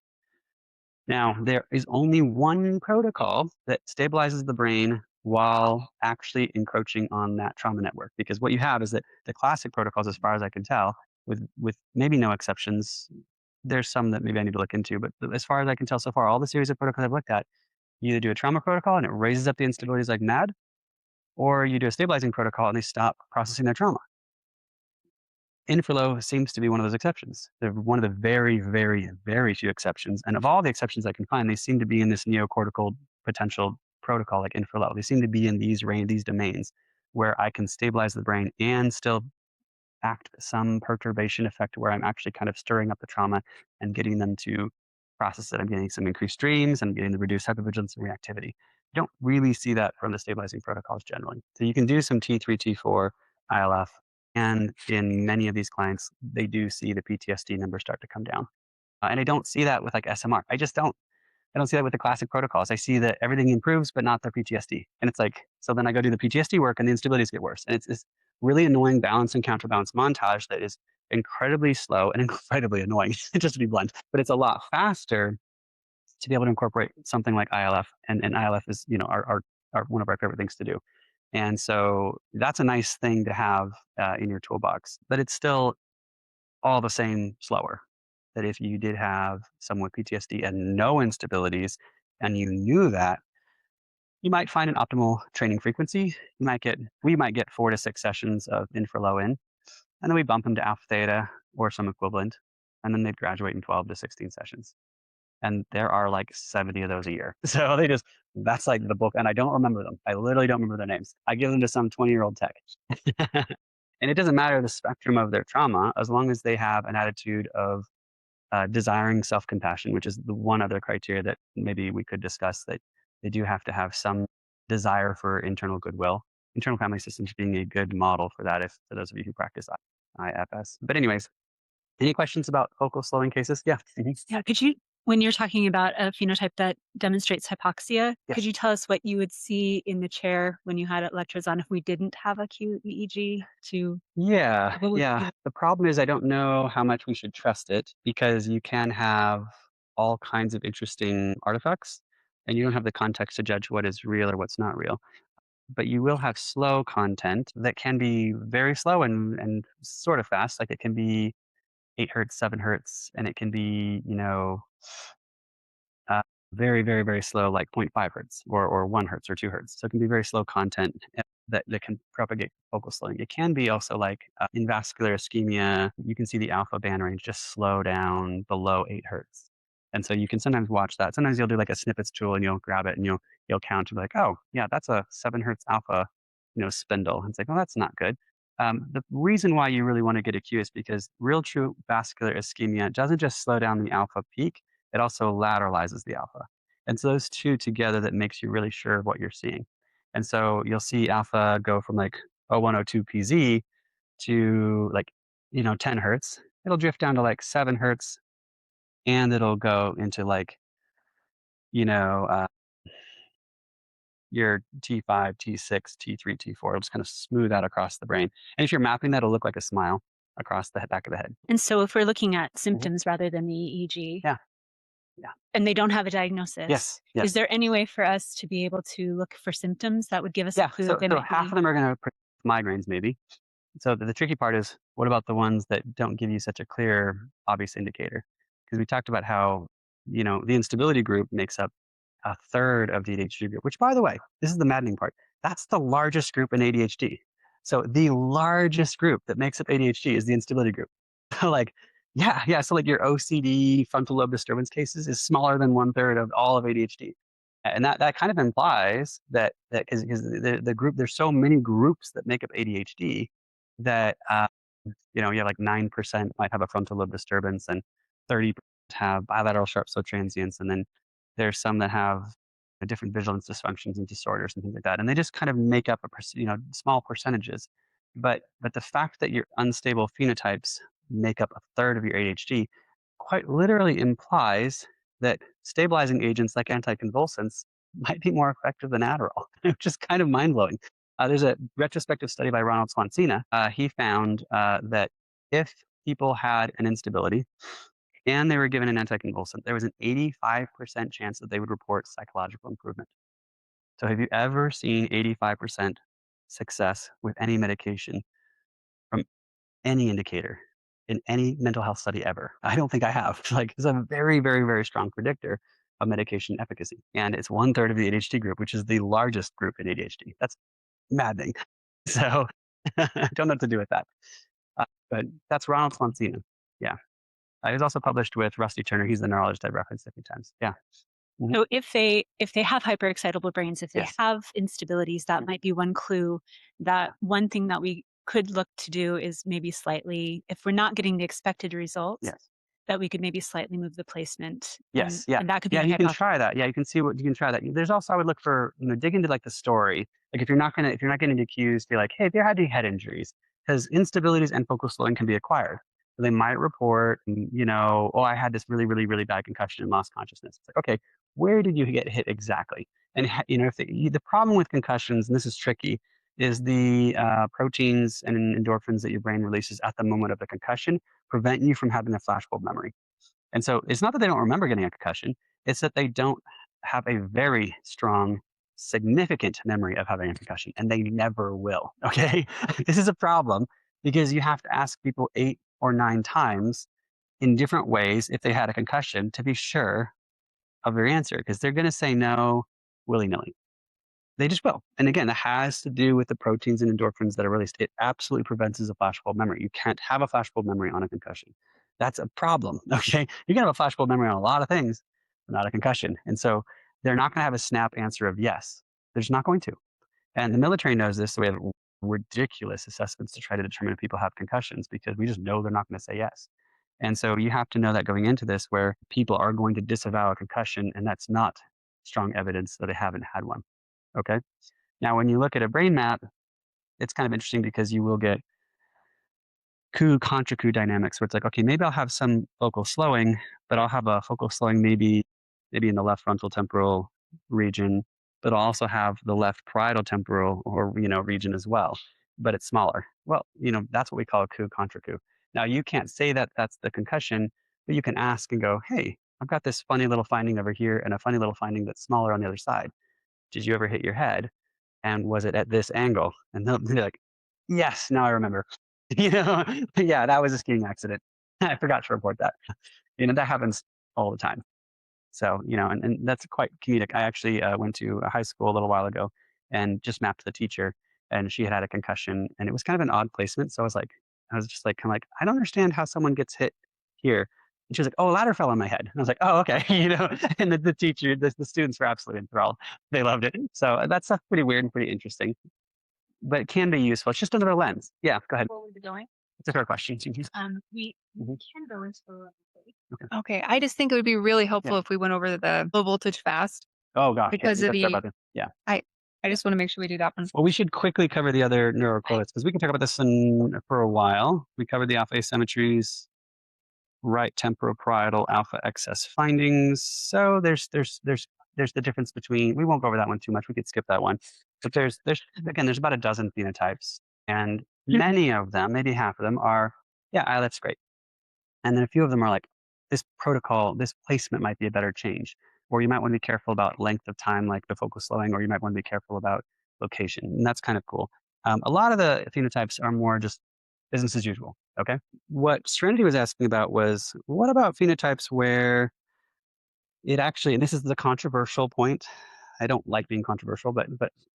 Now, there is only one protocol that stabilizes the brain while actually encroaching on that trauma network. Because what you have is that the classic protocols, as far as I can tell, with maybe no exceptions, there's some that maybe I need to look into, but as far as I can tell so far, all the series of protocols I've looked at, you either do a trauma protocol and it raises up the instabilities like mad, or you do a stabilizing protocol and they stop processing their trauma. Infralow seems to be one of those exceptions. They're one of the very, very, very few exceptions. And of all the exceptions I can find, they seem to be in this neocortical potential protocol like infralow. They seem to be in these domains where I can stabilize the brain and still act some perturbation effect where I'm actually kind of stirring up the trauma and getting them to process it. I'm getting some increased dreams. I'm getting the reduced hypervigilance and reactivity. You don't really see that from the stabilizing protocols generally. So you can do some T3, T4, ILF, and in many of these clients, they do see the PTSD numbers start to come down. And I don't see that with like SMR. I just don't. I don't see that with the classic protocols. I see that everything improves, but not their PTSD. And it's like, so then I go do the PTSD work and the instabilities get worse. And it's really annoying balance and counterbalance montage that is incredibly slow and incredibly annoying, just to be blunt. But it's a lot faster to be able to incorporate something like ILF, and ILF is, our one of our favorite things to do. And so that's a nice thing to have in your toolbox, but it's still all the same slower. That if you did have someone with PTSD and no instabilities, and you knew that, you might find an optimal training frequency. We might get 4 to 6 sessions of infra low in, and then we bump them to alpha theta or some equivalent, and then they'd graduate in 12 to 16 sessions. And there are like 70 of those a year. So that's like the book. And I don't remember them. I literally don't remember their names. I give them to some 20-year-old tech. And it doesn't matter the spectrum of their trauma, as long as they have an attitude of desiring self-compassion, which is the one other criteria that maybe we could discuss, that they do have to have some desire for internal goodwill. Internal family systems being a good model for that, for those of you who practice IFS. But anyways, any questions about focal slowing cases? Yeah. Yeah. Could you, when you're talking about a phenotype that demonstrates hypoxia, Yes. could you tell us what you would see in the chair when you had electrodes on if we didn't have a qEEG to? Yeah. What would- Yeah. The problem is I don't know how much we should trust it, because you can have all kinds of interesting artifacts and you don't have the context to judge what is real or what's not real. But you will have slow content that can be very slow and sort of fast. Like it can be 8 hertz, 7 hertz, and it can be, uh, very, very, very slow, like 0.5 hertz or 1 hertz or 2 hertz. So it can be very slow content that can propagate focal slowing. It can be also like in vascular ischemia, you can see the alpha band range just slow down below 8 hertz. And so you can sometimes watch that. Sometimes you'll do like a snippets tool and you'll grab it and you'll count and be like, oh yeah, that's a 7 hertz alpha, spindle. And it's like, oh, that's not good. The reason why you really want to get a Q is because real true vascular ischemia doesn't just slow down the alpha peak, it also lateralizes the alpha. And so those two together, that makes you really sure of what you're seeing. And so you'll see alpha go from like 0102 PZ to like, 10 hertz. It'll drift down to like 7 hertz, and it'll go into like, you know, uh, your T5, T6, T3, T4. It'll just kind of smooth out across the brain. And if you're mapping that, it'll look like a smile across the back of the head. And so if we're looking at symptoms rather than the EEG, Yeah. and they don't have a diagnosis, Yes. is there any way for us to be able to look for symptoms that would give us a Yeah. clue So, that they so might half be? of them are going to predict migraines, maybe. So the tricky part is, what about the ones that don't give you such a clear, obvious indicator? Because we talked about how, the instability group makes up a third of the ADHD group, which, by the way, this is the maddening part. That's the largest group in ADHD. So the largest group that makes up ADHD is the instability group. Like, yeah. So like your OCD frontal lobe disturbance cases is smaller than 1/3 of all of ADHD. And that kind of implies that because the group, there's so many groups that make up ADHD that you have like 9% might have a frontal lobe disturbance, and 30% have bilateral sharp slow transients, and then there's some that have different vigilance dysfunctions and disorders and things like that, and they just kind of make up small percentages. But the fact that your unstable phenotypes make up a third of your ADHD quite literally implies that stabilizing agents like anticonvulsants might be more effective than Adderall, which is kind of mind blowing. There's a retrospective study by Ronald Swansina. He found that if people had an instability and they were given an anticonvulsant, there was an 85% chance that they would report psychological improvement. So have you ever seen 85% success with any medication from any indicator in any mental health study ever? I don't think I have. Like, it's a very, very, very strong predictor of medication efficacy. And it's 1/3 of the ADHD group, which is the largest group in ADHD. That's maddening. So I don't know what to do with that. But that's Ronald Swansina. Yeah. He was also published with Rusty Turner. He's the neurologist I've referenced a few times. Yeah. So if they have hyperexcitable brains, if they Yes. have instabilities, that might be one clue. That one thing that we could look to do is maybe slightly, if we're not getting the expected results, Yes. that we could maybe slightly move the placement. Yes. And, and that could be Yeah. a You can hypothesis. try that. Yeah. You can see what you can try that. There's also, I would look for, dig into like the story. Like if you're not getting accused, be like, hey, have you had any head injuries? Because instabilities and focal slowing can be acquired. So they might report, oh, I had this really, really, really bad concussion and lost consciousness. It's like, okay, where did you get hit exactly? And if the problem with concussions, and this is tricky, is the proteins and endorphins that your brain releases at the moment of the concussion prevent you from having a flashbulb memory. And so it's not that they don't remember getting a concussion, it's that they don't have a very strong, significant memory of having a concussion, and they never will. Okay. This is a problem because you have to ask people 8 or 9 times in different ways if they had a concussion to be sure of their answer because they're going to say no willy nilly. They just will. And again, it has to do with the proteins and endorphins that are released. It absolutely prevents a flashbulb memory. You can't have a flashbulb memory on a concussion. That's a problem. Okay. You can have a flashbulb memory on a lot of things, but not a concussion. And so they're not going to have a snap answer of yes. They're just not going to. And the military knows this. So we have ridiculous assessments to try to determine if people have concussions because we just know they're not going to say yes. And so you have to know that going into this, where people are going to disavow a concussion, and that's not strong evidence that they haven't had one. Okay. Now, when you look at a brain map, it's kind of interesting because you will get qEEG contra qEEG dynamics where it's like, okay, maybe I'll have some focal slowing, but I'll have a focal slowing maybe in the left frontal temporal region, but I'll also have the left parietal temporal or region as well, but it's smaller. Well, that's what we call a qEEG contra qEEG. Now, you can't say that that's the concussion, but you can ask and go, hey, I've got this funny little finding over here and a funny little finding that's smaller on the other side. Did you ever hit your head? And was it at this angle? And they'll be like, yes, now I remember. Yeah, that was a skiing accident. I forgot to report that. That happens all the time. So, and that's quite comedic. I actually went to a high school a little while ago and just mapped the teacher, and she had a concussion, and it was kind of an odd placement. So I was just like, kind of like, I don't understand how someone gets hit here. And she was like, oh, a ladder fell on my head. And I was like, oh, okay. And the teacher, the students were absolutely enthralled. They loved it. So that's stuff pretty weird and pretty interesting, but it can be useful. It's just another lens. Yeah, go ahead. Where we going? It's a fair question. We Mhm. can go into Okay. I just think it would be really helpful if we went over the low voltage fast Oh gosh, yeah, because we of gotta talk the, about this. Yeah. I just want to make sure we do that one. Well, we should quickly cover the other neurocorrelates because we can talk about this for a while. We covered the alpha asymmetries, right temporoparietal alpha excess findings. So there's the difference between. We won't go over that one too much. We could skip that one. But there's again there's about a dozen phenotypes, and many of them, maybe half of them, are ILF's great, and then a few of them are like this protocol, this placement might be a better change, or you might want to be careful about length of time, like the focal slowing, or you might want to be careful about location, and that's kind of cool. A lot of the phenotypes are more just business as usual. Okay. What Serenity was asking about was what about phenotypes where it actually, and this is the controversial point. I don't like being controversial, but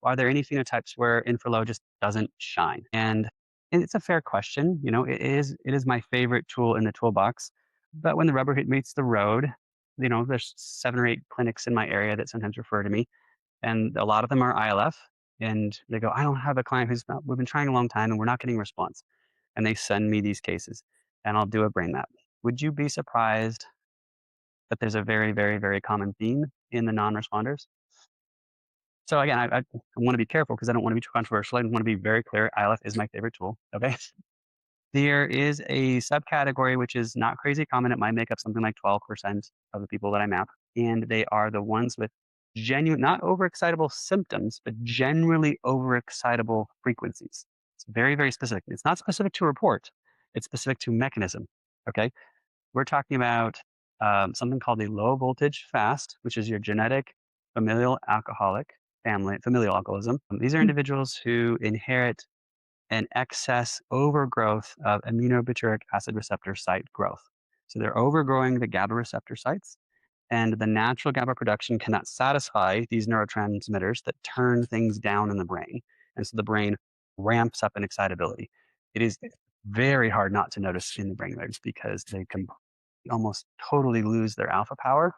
are there any phenotypes where infralow just doesn't shine? And it's a fair question. It is my favorite tool in the toolbox. But when the rubber meets the road, there's 7 or 8 clinics in my area that sometimes refer to me, and a lot of them are ILF. And they go, I don't have a client we've been trying a long time and we're not getting response. And they send me these cases, and I'll do a brain map. Would you be surprised that there's a very, very, very common theme in the non-responders? So again, I want to be careful because I don't want to be too controversial. I want to be very clear. ILF is my favorite tool. Okay. There is a subcategory which is not crazy common. It might make up something like 12% of the people that I map. And they are the ones with genuine, not overexcitable symptoms, but generally overexcitable frequencies. It's very, very specific. It's not specific to report, it's specific to mechanism. Okay. We're talking about something called the low voltage fast, which is your genetic familial familial alcoholism. These are individuals who inherit an excess overgrowth of aminobutyric acid receptor site growth. So they're overgrowing the GABA receptor sites, and the natural GABA production cannot satisfy these neurotransmitters that turn things down in the brain. And so the brain ramps up in excitability. It is very hard not to notice in the brain waves because they can almost totally lose their alpha power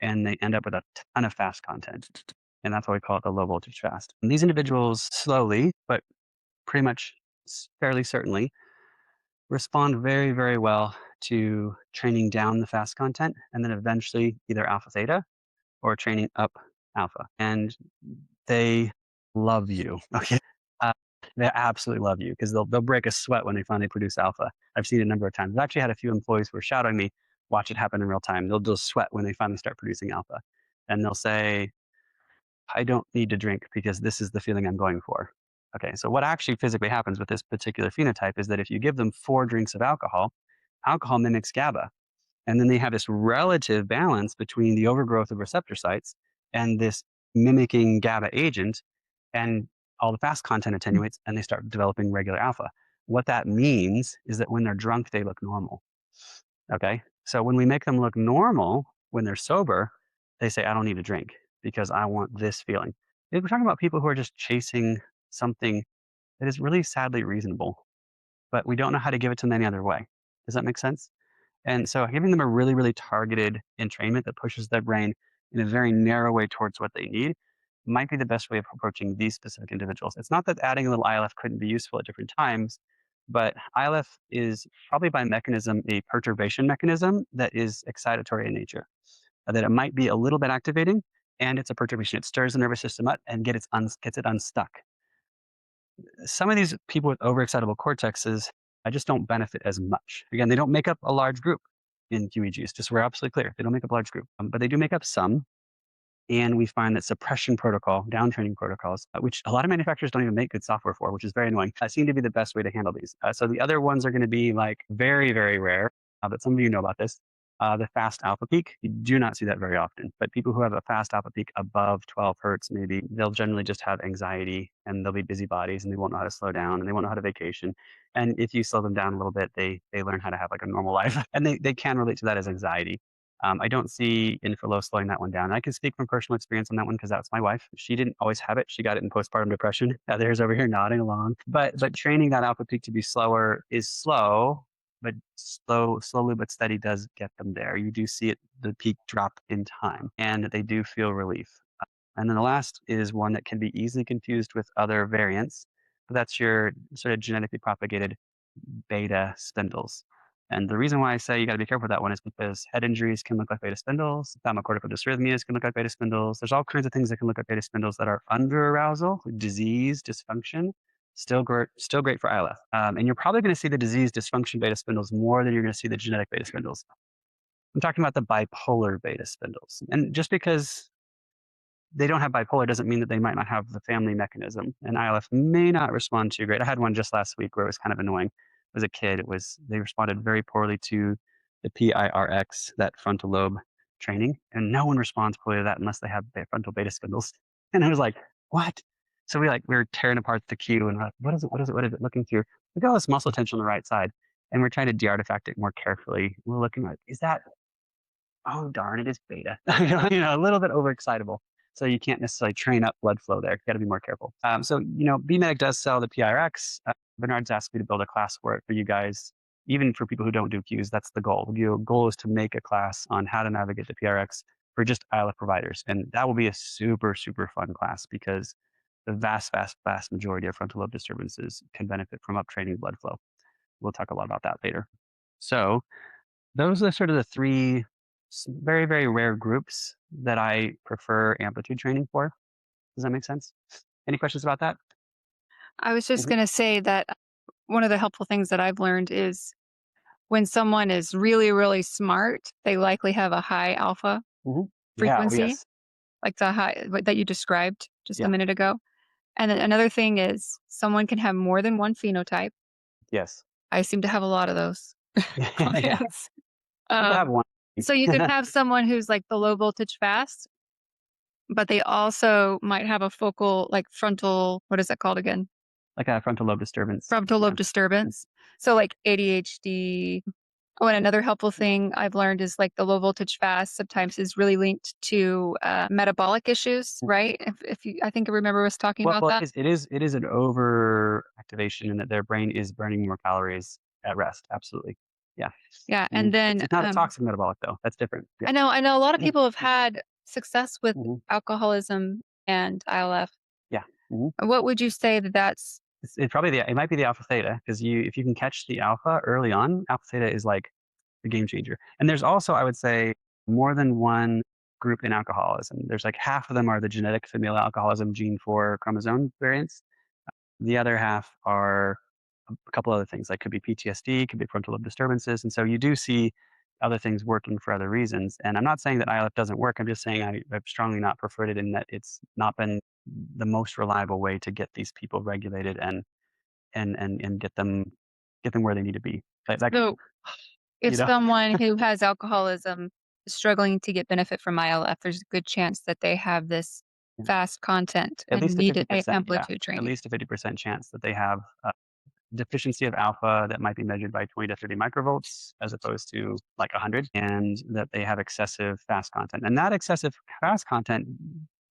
and they end up with a ton of fast content. And that's why we call it the low voltage fast. And these individuals slowly, but pretty much fairly certainly, respond very, very well to training down the fast content and then eventually either alpha theta or training up alpha. And they love you. Okay. Uh, they absolutely love you because they'll break a sweat when they finally produce alpha. I've seen it a number of times. I've actually had a few employees who are shouting me, watch it happen in real time. They'll just sweat when they finally start producing alpha. And they'll say, I don't need to drink because this is the feeling I'm going for. Okay, so what actually physically happens with this particular phenotype is that if you give them 4 drinks of alcohol, alcohol mimics GABA. And then they have this relative balance between the overgrowth of receptor sites and this mimicking GABA agent, and all the fast content attenuates and they start developing regular alpha. What that means is that when they're drunk, they look normal. Okay. So when we make them look normal when they're sober, they say, I don't need a drink because I want this feeling. We're talking about people who are just chasing something that is really sadly reasonable, but we don't know how to give it to them any other way. Does that make sense? And so giving them a really, really targeted entrainment that pushes their brain in a very narrow way towards what they need might be the best way of approaching these specific individuals. It's not that adding a little ILF couldn't be useful at different times, but ILF is probably by mechanism a perturbation mechanism that is excitatory in nature, that it might be a little bit activating, and it's a perturbation. It stirs the nervous system up and gets it unstuck. Some of these people with overexcitable cortexes, I just don't benefit as much. Again, they don't make up a large group in qEEGs, just so we're absolutely clear. They don't make up a large group, but they do make up some. And we find that suppression protocol, downtraining protocols, which a lot of manufacturers don't even make good software for, which is very annoying, seem to be the best way to handle these. So the other ones are going to be like very, very rare, but some of you know about this. The fast alpha peak, you do not see that very often. But people who have a fast alpha peak above 12 hertz, maybe they'll generally just have anxiety and they'll be busybodies and they won't know how to slow down and they won't know how to vacation. And if you slow them down a little bit, they learn how to have like a normal life and they can relate to that as anxiety. I don't see Infralow slowing that one down. And I can speak from personal experience on that one because that's my wife. She didn't always have it. She got it in postpartum depression. There's over here nodding along. But training that alpha peak to be slower is slow, but slowly but steady does get them there. You do see the peak drop in time, and they do feel relief. And then the last is one that can be easily confused with other variants. But that's your sort of genetically propagated beta spindles. And the reason why I say you got to be careful with that one is because head injuries can look like beta spindles, thalamocortical dysrhythmias can look like beta spindles. There's all kinds of things that can look like beta spindles that are under arousal, disease, dysfunction. Still great for ILF. And you're probably going to see the disease dysfunction beta spindles more than you're going to see the genetic beta spindles. I'm talking about the bipolar beta spindles. And just because they don't have bipolar doesn't mean that they might not have the family mechanism. And ILF may not respond too great. I had one just last week where it was kind of annoying. As a kid, they responded very poorly to the PIRX, that frontal lobe training, and no one responds poorly to that unless they have frontal beta spindles. And I was like, what? So we were tearing apart the cue and we're like, what is it? What is it? What is it? Looking through, we got all this muscle tension on the right side, and we're trying to de-artifact it more carefully. We're looking like, is that? Oh darn, it is beta. A little bit overexcitable. So you can't necessarily train up blood flow there. You got to be more careful. So BMEDIC does sell the PIRX. Bernard's asked me to build a class for it for you guys, even for people who don't do Qs. That's the goal. The goal is to make a class on how to navigate the PRX for just ILF providers. And that will be a super, super fun class because the vast, vast, vast majority of frontal lobe disturbances can benefit from uptraining blood flow. We'll talk a lot about that later. So those are sort of the three very, very rare groups that I prefer amplitude training for. Does that make sense? Any questions about that? I was just going to say that one of the helpful things that I've learned is when someone is really, really smart, they likely have a high alpha frequency, yes. like the high that you described just Yeah. a minute ago. And then another thing is someone can have more than one phenotype. Yes. I seem to have a lot of those clients. People have one. So you can have someone who's like the low voltage fast, but they also might have a focal, like frontal, what is that called again? Like a frontal lobe disturbance. Frontal lobe disturbance. So like ADHD. Oh, and another helpful thing I've learned is like the low voltage fast sometimes is really linked to metabolic issues, right? If you, I think I remember us talking about that. It is an over activation in that their brain is burning more calories at rest. Absolutely. Yeah. Yeah. And then it's not a toxic metabolic though. That's different. Yeah. I know a lot of people have had success with alcoholism and ILF. Yeah. What would you say that's? It might be the alpha theta because if you can catch the alpha early on, alpha theta is like the game changer. And there's also, I would say, more than one group in alcoholism. There's like half of them are the genetic familial alcoholism gene 4 chromosome variants. The other half are a couple other things, like could be PTSD, could be frontal lobe disturbances. And so you do see other things working for other reasons. And I'm not saying that ILF doesn't work. I'm just saying I've strongly not preferred it in that it's not been the most reliable way to get these people regulated and get them where they need to be. Like, So if you know, someone who has alcoholism is struggling to get benefit from ILF, there's a good chance that they have this fast content at and least a need a 50%, yeah, amplitude at training. least a 50% chance that they have deficiency of alpha that might be measured by 20 to 30 microvolts as opposed to like 100, and that they have excessive fast content. And that excessive fast content,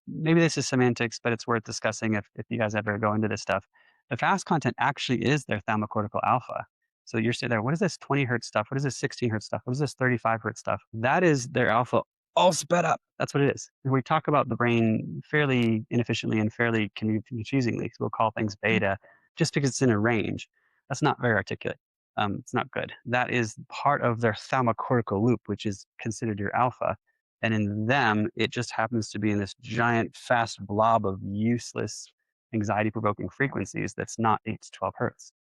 maybe this is semantics, but it's worth discussing if you guys ever go into this stuff. The fast content actually is their thalamocortical alpha. So you're sitting there, what is this 20 hertz stuff? What is this 16 hertz stuff? What is this 35 hertz stuff? That is their alpha all sped up. That's what it is. We talk about the brain fairly inefficiently and fairly confusingly. We'll call things beta just because it's in a range. That's not very articulate. It's not good. That is part of their thalamocortical loop, which is considered your alpha. And in them, it just happens to be in this giant, fast blob of useless, anxiety provoking frequencies that's not 8 to 12 hertz.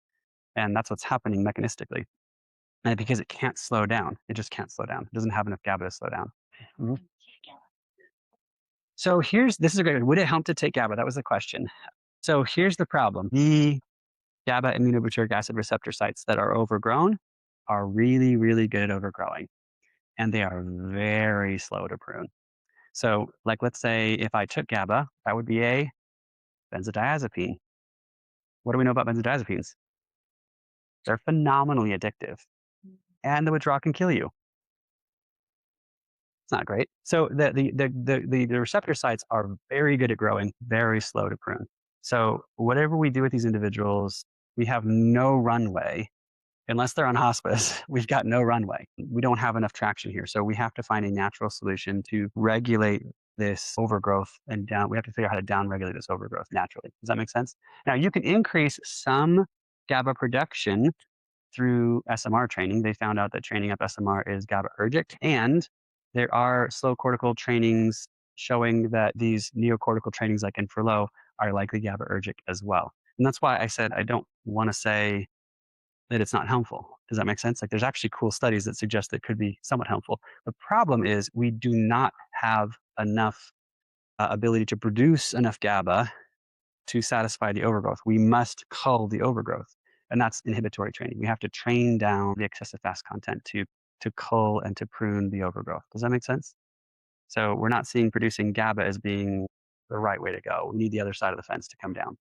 And that's what's happening mechanistically. And because it can't slow down, it just can't slow down. It doesn't have enough GABA to slow down. Mhm. So this is a great one. Would it help to take GABA? That was the question. So here's the problem. The GABA aminobutyric acid receptor sites that are overgrown are really, really good at overgrowing. And they are very slow to prune. So, like, let's say if I took GABA, that would be a benzodiazepine. What do we know about benzodiazepines? They're phenomenally addictive, and the withdrawal can kill you. It's not great. So the receptor sites are very good at growing, very slow to prune. So whatever we do with these individuals, we have no runway. Unless they're on hospice, we've got no runway. We don't have enough traction here. So we have to find a natural solution to regulate this overgrowth and we have to figure out how to downregulate this overgrowth naturally. Does that make sense? Now you can increase some GABA production through SMR training. They found out that training up SMR is GABAergic, and there are slow cortical trainings showing that these neocortical trainings like infralow are likely GABAergic as well. And that's why I said I don't want to say that it's not helpful. Does that make sense? Like there's actually cool studies that suggest that it could be somewhat helpful. The problem is we do not have enough ability to produce enough GABA to satisfy the overgrowth. We must cull the overgrowth. And that's inhibitory training. We have to train down the excessive fast content to cull and to prune the overgrowth. Does that make sense? So we're not seeing producing GABA as being the right way to go. We need the other side of the fence to come down.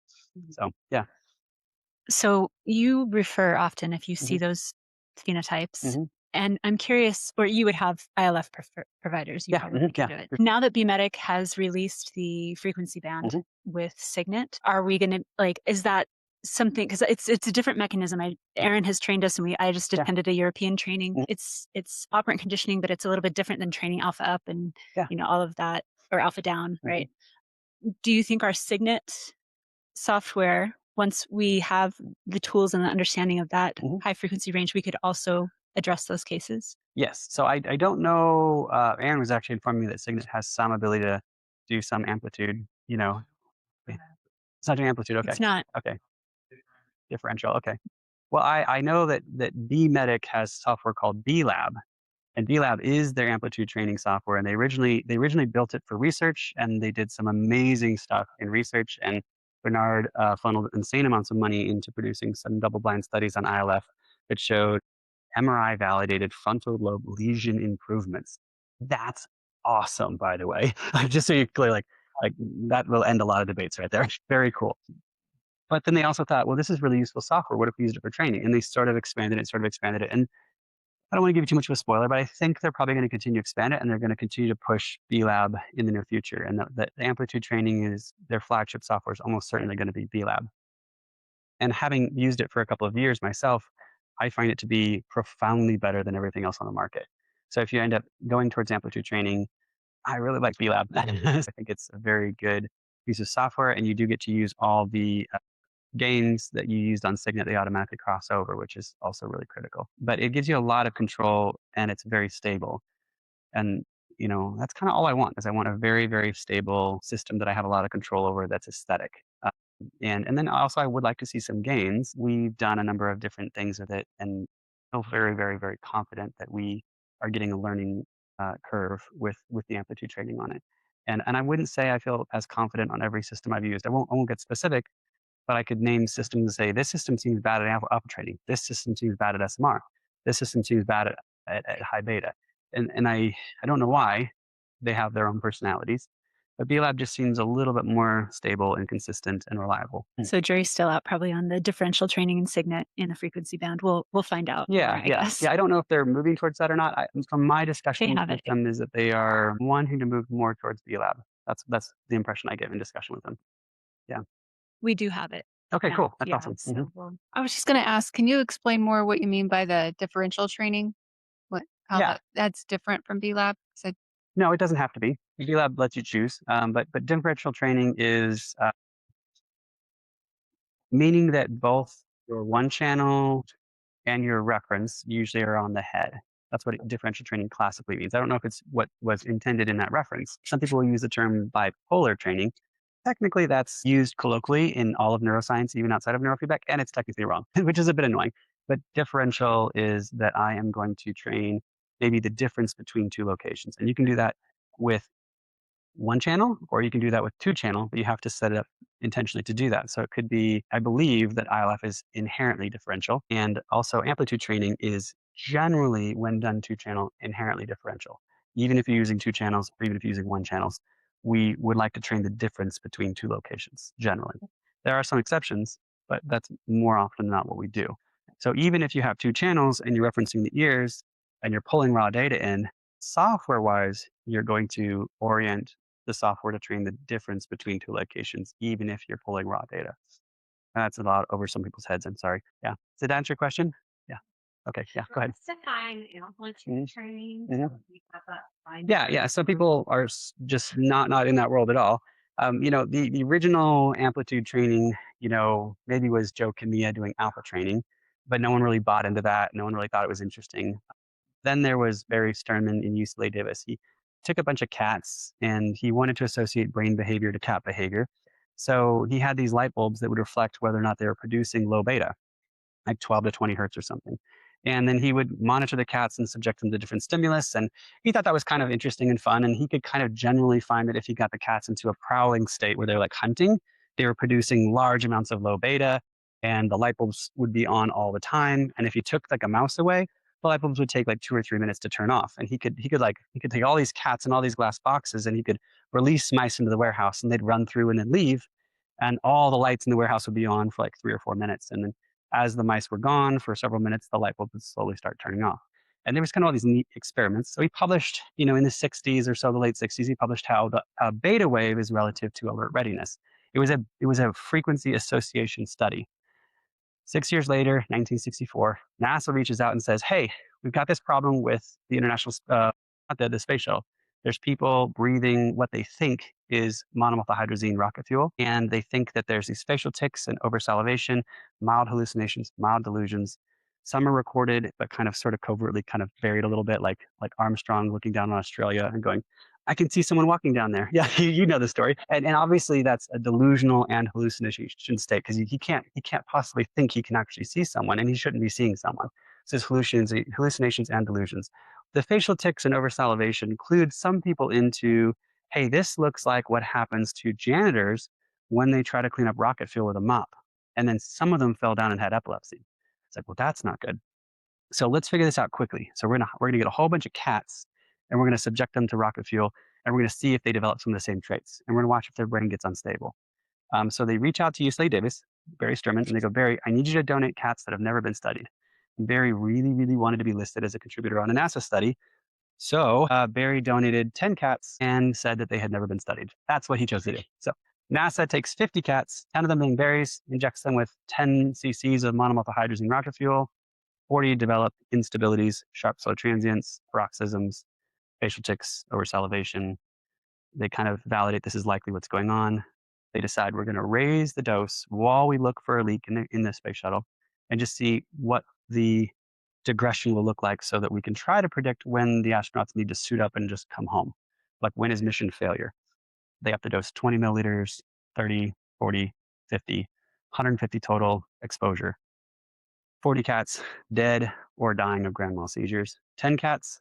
So yeah. So you refer often if you see those phenotypes. And I'm curious, or you would have ILF providers. You probably could do it. Now that BMedic has released the frequency band with Signet, are we going to is that something? Because it's a different mechanism. Aaron has trained us, and I just attended a European training. It's operant conditioning, but it's a little bit different than training alpha up and all of that, or alpha down, right? Do you think our Signet software, once we have the tools and the understanding of that high frequency range, we could also address those cases? Yes. So I don't know. Aaron was actually informing me that Signet has some ability to do some amplitude. It's not doing amplitude. Okay. It's not. Okay. Differential. Okay. Well, I know that BMedic has software called BLab, and BLab is their amplitude training software. And they originally built it for research, and they did some amazing stuff in research. And Bernard funneled insane amounts of money into producing some double-blind studies on ILF that showed MRI validated frontal lobe lesion improvements. That's awesome, by the way. Just so you're clear, like that will end a lot of debates right there. Very cool. But then they also thought, well, this is really useful software. What if we used it for training? And they sort of expanded it. And I don't want to give you too much of a spoiler, but I think they're probably going to continue to expand it, and they're going to continue to push BLab in the near future. And the amplitude training is their flagship software is almost certainly going to be BLab. And having used it for a couple of years myself, I find it to be profoundly better than everything else on the market. So if you end up going towards amplitude training, I really like BLab. I think it's a very good piece of software, and you do get to use all the gains that you used on Signet. They automatically cross over, which is also really critical. But it gives you a lot of control, and it's very stable. And that's kind of all I want. Is I want a very, very stable system that I have a lot of control over. That's aesthetic. And then also I would like to see some gains. We've done a number of different things with it, and feel very, very, very confident that we are getting a learning curve with the amplitude training on it. And I wouldn't say I feel as confident on every system I've used. I won't get specific, but I could name systems and say, this system seems bad at alpha training. This system seems bad at SMR. This system seems bad at high beta. And I don't know why. They have their own personalities. But B-Lab just seems a little bit more stable and consistent and reliable. So jury's still out probably on the differential training and signet in the frequency band. We'll find out more, I guess. Yeah. I don't know if they're moving towards that or not. From my discussion have with it. them is that they are wanting to move more towards B-Lab. That's the impression I get in discussion with them. We do have it. Okay, now. cool. That's Yeah, awesome. so we'll- I was just going to ask, can you explain more what you mean by the differential training? How Yeah. that's different from B-Lab? No, it doesn't have to be. B-Lab lets you choose, but differential training is meaning that both your one channel and your reference usually are on the head. That's what differential training classically means. I don't know if it's what was intended in that reference. Some people will use the term bipolar training. Technically, that's used colloquially in all of neuroscience, even outside of neurofeedback, and it's technically wrong, which is a bit annoying. But differential is that I am going to train maybe the difference between two locations. And you can do that with one channel, or you can do that with two channel, but you have to set it up intentionally to do that. So it could be, I believe that ILF is inherently differential, and also amplitude training is generally, when done two channel, inherently differential. Even if you're using two channels, or even if you're using one channels, we would like to train the difference between two locations, generally. There are some exceptions, but that's more often than not what we do. So even if you have two channels and you're referencing the ears and you're pulling raw data in, software-wise, you're going to orient the software to train the difference between two locations, even if you're pulling raw data. That's a lot over some people's heads. I'm sorry. Yeah. Does that answer your question? Yeah. Okay. Yeah. Go ahead. Define amplitude training. Mhm. We have that defined. Yeah. Some people are just not in that world at all. The original amplitude training, maybe was Joe Kamiya doing alpha training, but no one really bought into that. No one really thought it was interesting. Then there was Barry Sternman in UCLA Davis. He took a bunch of cats and he wanted to associate brain behavior to cat behavior. So he had these light bulbs that would reflect whether or not they were producing low beta, like 12 to 20 hertz or something. And then he would monitor the cats and subject them to different stimulus. And he thought that was kind of interesting and fun. And he could kind of generally find that if he got the cats into a prowling state where they're like hunting, they were producing large amounts of low beta and the light bulbs would be on all the time. And if you took like a mouse away, the light bulbs would take like 2 or 3 minutes to turn off. And he could take all these cats and all these glass boxes and he could release mice into the warehouse and they'd run through and then leave. And all the lights in the warehouse would be on for like 3 or 4 minutes. And then as the mice were gone for several minutes, the light bulb would slowly start turning off. And there was kind of all these neat experiments. So he published, in the 60s or so, the late 60s, he published how the beta wave is relative to alert readiness. It was a frequency association study. 6 years later, 1964, NASA reaches out and says, hey, we've got this problem with the international, the space shuttle. There's people breathing what they think is monomethylhydrazine rocket fuel, and they think that there's these facial tics and oversalivation, mild hallucinations, mild delusions. Some are recorded, but kind of sort of covertly kind of buried a little bit, like Armstrong looking down on Australia and going, I can see someone walking down there. Yeah, you know the story. And obviously that's a delusional and hallucination state because he can't possibly think he can actually see someone, and he shouldn't be seeing someone. So it's hallucinations and delusions. The facial tics and oversalivation include some people into, hey, this looks like what happens to janitors when they try to clean up rocket fuel with a mop. And then some of them fell down and had epilepsy. It's like, well, that's not good. So let's figure this out quickly. So we're gonna get a whole bunch of cats and we're gonna subject them to rocket fuel and we're gonna see if they develop some of the same traits. And we're gonna watch if their brain gets unstable. So they reach out to UCLA Davis, Barry Sturman, and they go, Barry, I need you to donate cats that have never been studied. And Barry really, really wanted to be listed as a contributor on a NASA study. So Barry donated 10 cats and said that they had never been studied. That's what he chose to do. So NASA takes 50 cats, 10 of them being Barry's, injects them with 10 cc's of monomethylhydrazine rocket fuel. 40 develop instabilities, sharp slow transients, paroxysms, facial tics, oversalivation. They kind of validate this is likely what's going on. They decide we're going to raise the dose while we look for a leak in the space shuttle and just see what the digression will look like so that we can try to predict when the astronauts need to suit up and just come home. Like when is mission failure? They have to dose 20 milliliters, 30, 40, 50, 150 total exposure. 40 cats dead or dying of grand mal seizures. 10 cats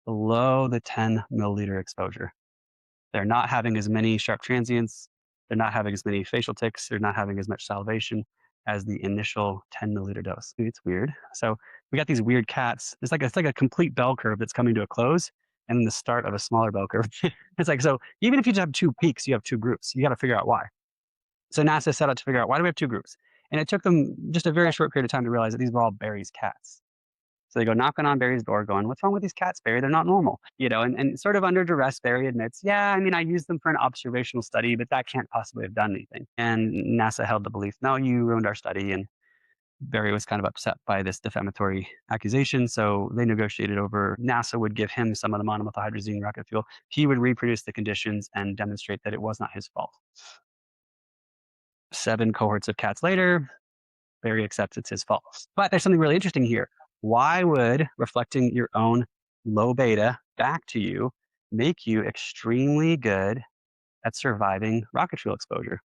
below the 10 milliliter exposure. They're not having as many sharp transients. They're not having as many facial tics. They're not having as much salivation as the initial 10 milliliter dose. It's weird. So we got these weird cats. It's like a complete bell curve that's coming to a close and then the start of a smaller bell curve. It's like, so even if you just have two peaks, you have two groups. You got to figure out why. So NASA set out to figure out, why do we have two groups? And it took them just a very short period of time to realize that these were all Barry's cats. So they go knocking on Barry's door going, what's wrong with these cats, Barry? They're not normal. And sort of under duress, Barry admits, yeah, I mean, I used them for an observational study, but that can't possibly have done anything. And NASA held the belief, no, you ruined our study. And Barry was kind of upset by this defamatory accusation. So they negotiated over, NASA would give him some of the monomethylhydrazine rocket fuel. He would reproduce the conditions and demonstrate that it was not his fault. 7 cohorts of cats later, Barry accepts it's his fault. But there's something really interesting here. Why would reflecting your own low beta back to you make you extremely good at surviving rocket fuel exposure?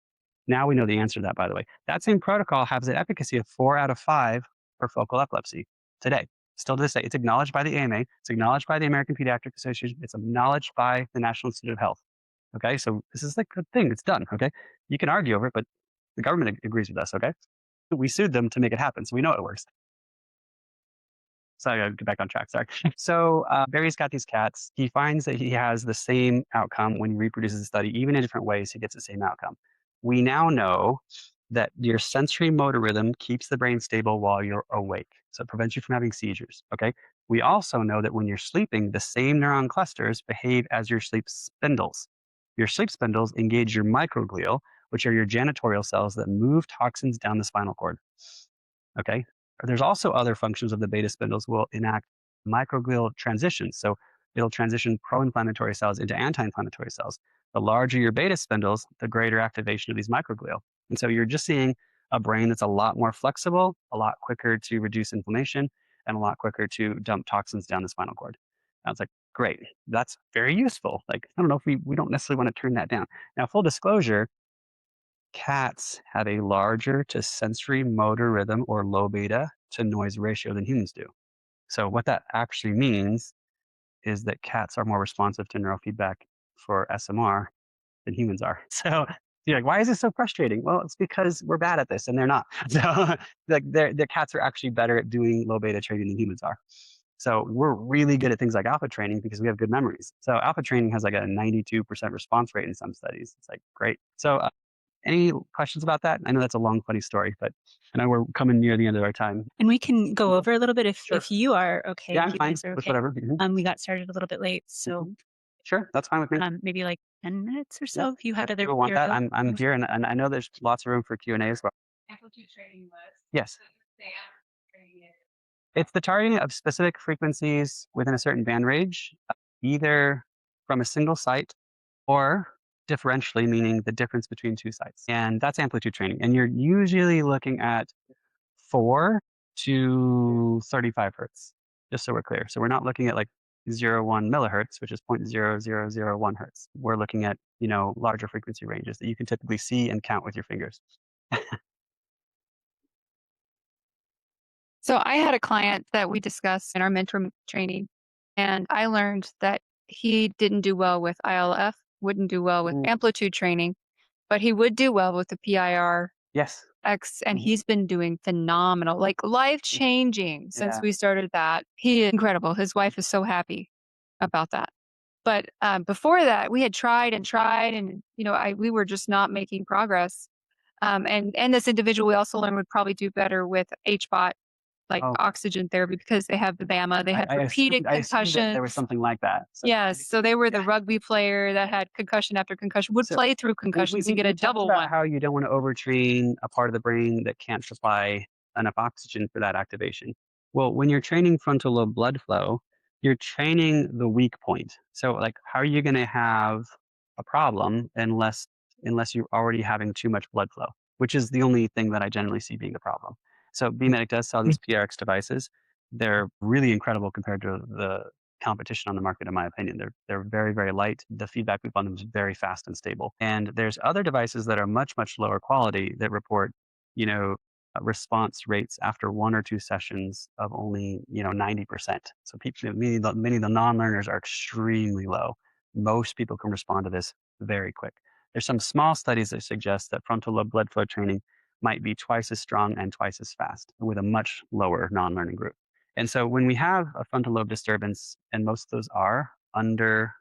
Now we know the answer to that, by the way. That same protocol has an efficacy of 4 out of 5 for focal epilepsy today. Still to this day, it's acknowledged by the AMA, it's acknowledged by the American Pediatric Association, it's acknowledged by the National Institute of Health. Okay, so this is like a thing, it's done. Okay, you can argue over it, but the government agrees with us. Okay, we sued them to make it happen, so we know it works. So I gotta get back on track. Sorry. So Barry's got these cats. He finds that he has the same outcome when he reproduces the study, even in different ways. He gets the same outcome. We now know that your sensory motor rhythm keeps the brain stable while you're awake, so it prevents you from having seizures. Okay. We also know that when you're sleeping, the same neuron clusters behave as your sleep spindles. Your sleep spindles engage your microglial, which are your janitorial cells that move toxins down the spinal cord. Okay. There's also other functions of the beta spindles will enact microglial transitions. So it'll transition pro-inflammatory cells into anti-inflammatory cells. The larger your beta spindles, the greater activation of these microglial. And so you're just seeing a brain that's a lot more flexible, a lot quicker to reduce inflammation, and a lot quicker to dump toxins down the spinal cord. I was like, great, that's very useful. Like, I don't know if we don't necessarily want to turn that down. Now, full disclosure, cats have a larger to sensory motor rhythm or low beta to noise ratio than humans do. So what that actually means is that cats are more responsive to neurofeedback for SMR than humans are. So you're like, why is this so frustrating? Well, it's because we're bad at this and they're not. So like the cats are actually better at doing low beta training than humans are. So we're really good at things like alpha training because we have good memories. So alpha training has like a 92% response rate in some studies. It's like, great. So any questions about that? I know that's a long, funny story, but I know we're coming near the end of our time. And we can go over a little bit Sure. if you are okay. Yeah, if I'm you fine guys are with okay. whatever. We got started a little bit late, so Sure, that's fine with me. maybe like 10 minutes or Yeah, so if you had if other. people want that, your- I'm here, and I know there's lots of room for Q&A as well. Amplitude training was. Yes. The amplitude training is. It's the targeting of specific frequencies within a certain band range, either from a single site or differentially, meaning the difference between two sites. And that's amplitude training. And you're usually looking at 4 to 35 hertz, just so we're clear. So we're not looking at like 0.1 millihertz, which is 0.0001 hertz. We're looking at, larger frequency ranges that you can typically see and count with your fingers. So I had a client that we discussed in our mentor training, and I learned that he didn't do well with ILF, wouldn't do well with amplitude training, but he would do well with the PIR Yes. X, and he's been doing phenomenal, like life-changing since Yeah. we started that. He is incredible. His wife is so happy about that. But before that, we had tried, and we were just not making progress. And this individual we also learned would probably do better with HBOT, like oxygen therapy, because they have the BAMA. They had repeated I assumed that concussions. there was something like that. So. Yes, so they were the rugby player that had concussion after concussion, would play through concussions and get a talked double about one. how you don't want to overtrain a part of the brain that can't supply enough oxygen for that activation. Well, when you're training frontal lobe blood flow, you're training the weak point. So like, how are you going to have a problem unless you're already having too much blood flow, which is the only thing that I generally see being the problem. So BMedic does sell these PRX devices. They're really incredible compared to the competition on the market, in my opinion. They're very, very light. The feedback loop on them is very fast and stable. And there's other devices that are much, much lower quality that report, response rates after 1 or 2 sessions of only, 90%. So people, many of the non-learners are extremely low. most people can respond to this very quick. There's some small studies that suggest that frontal lobe blood flow training might be twice as strong and twice as fast with a much lower non-learning group. And so when we have a frontal lobe disturbance, and most of those are under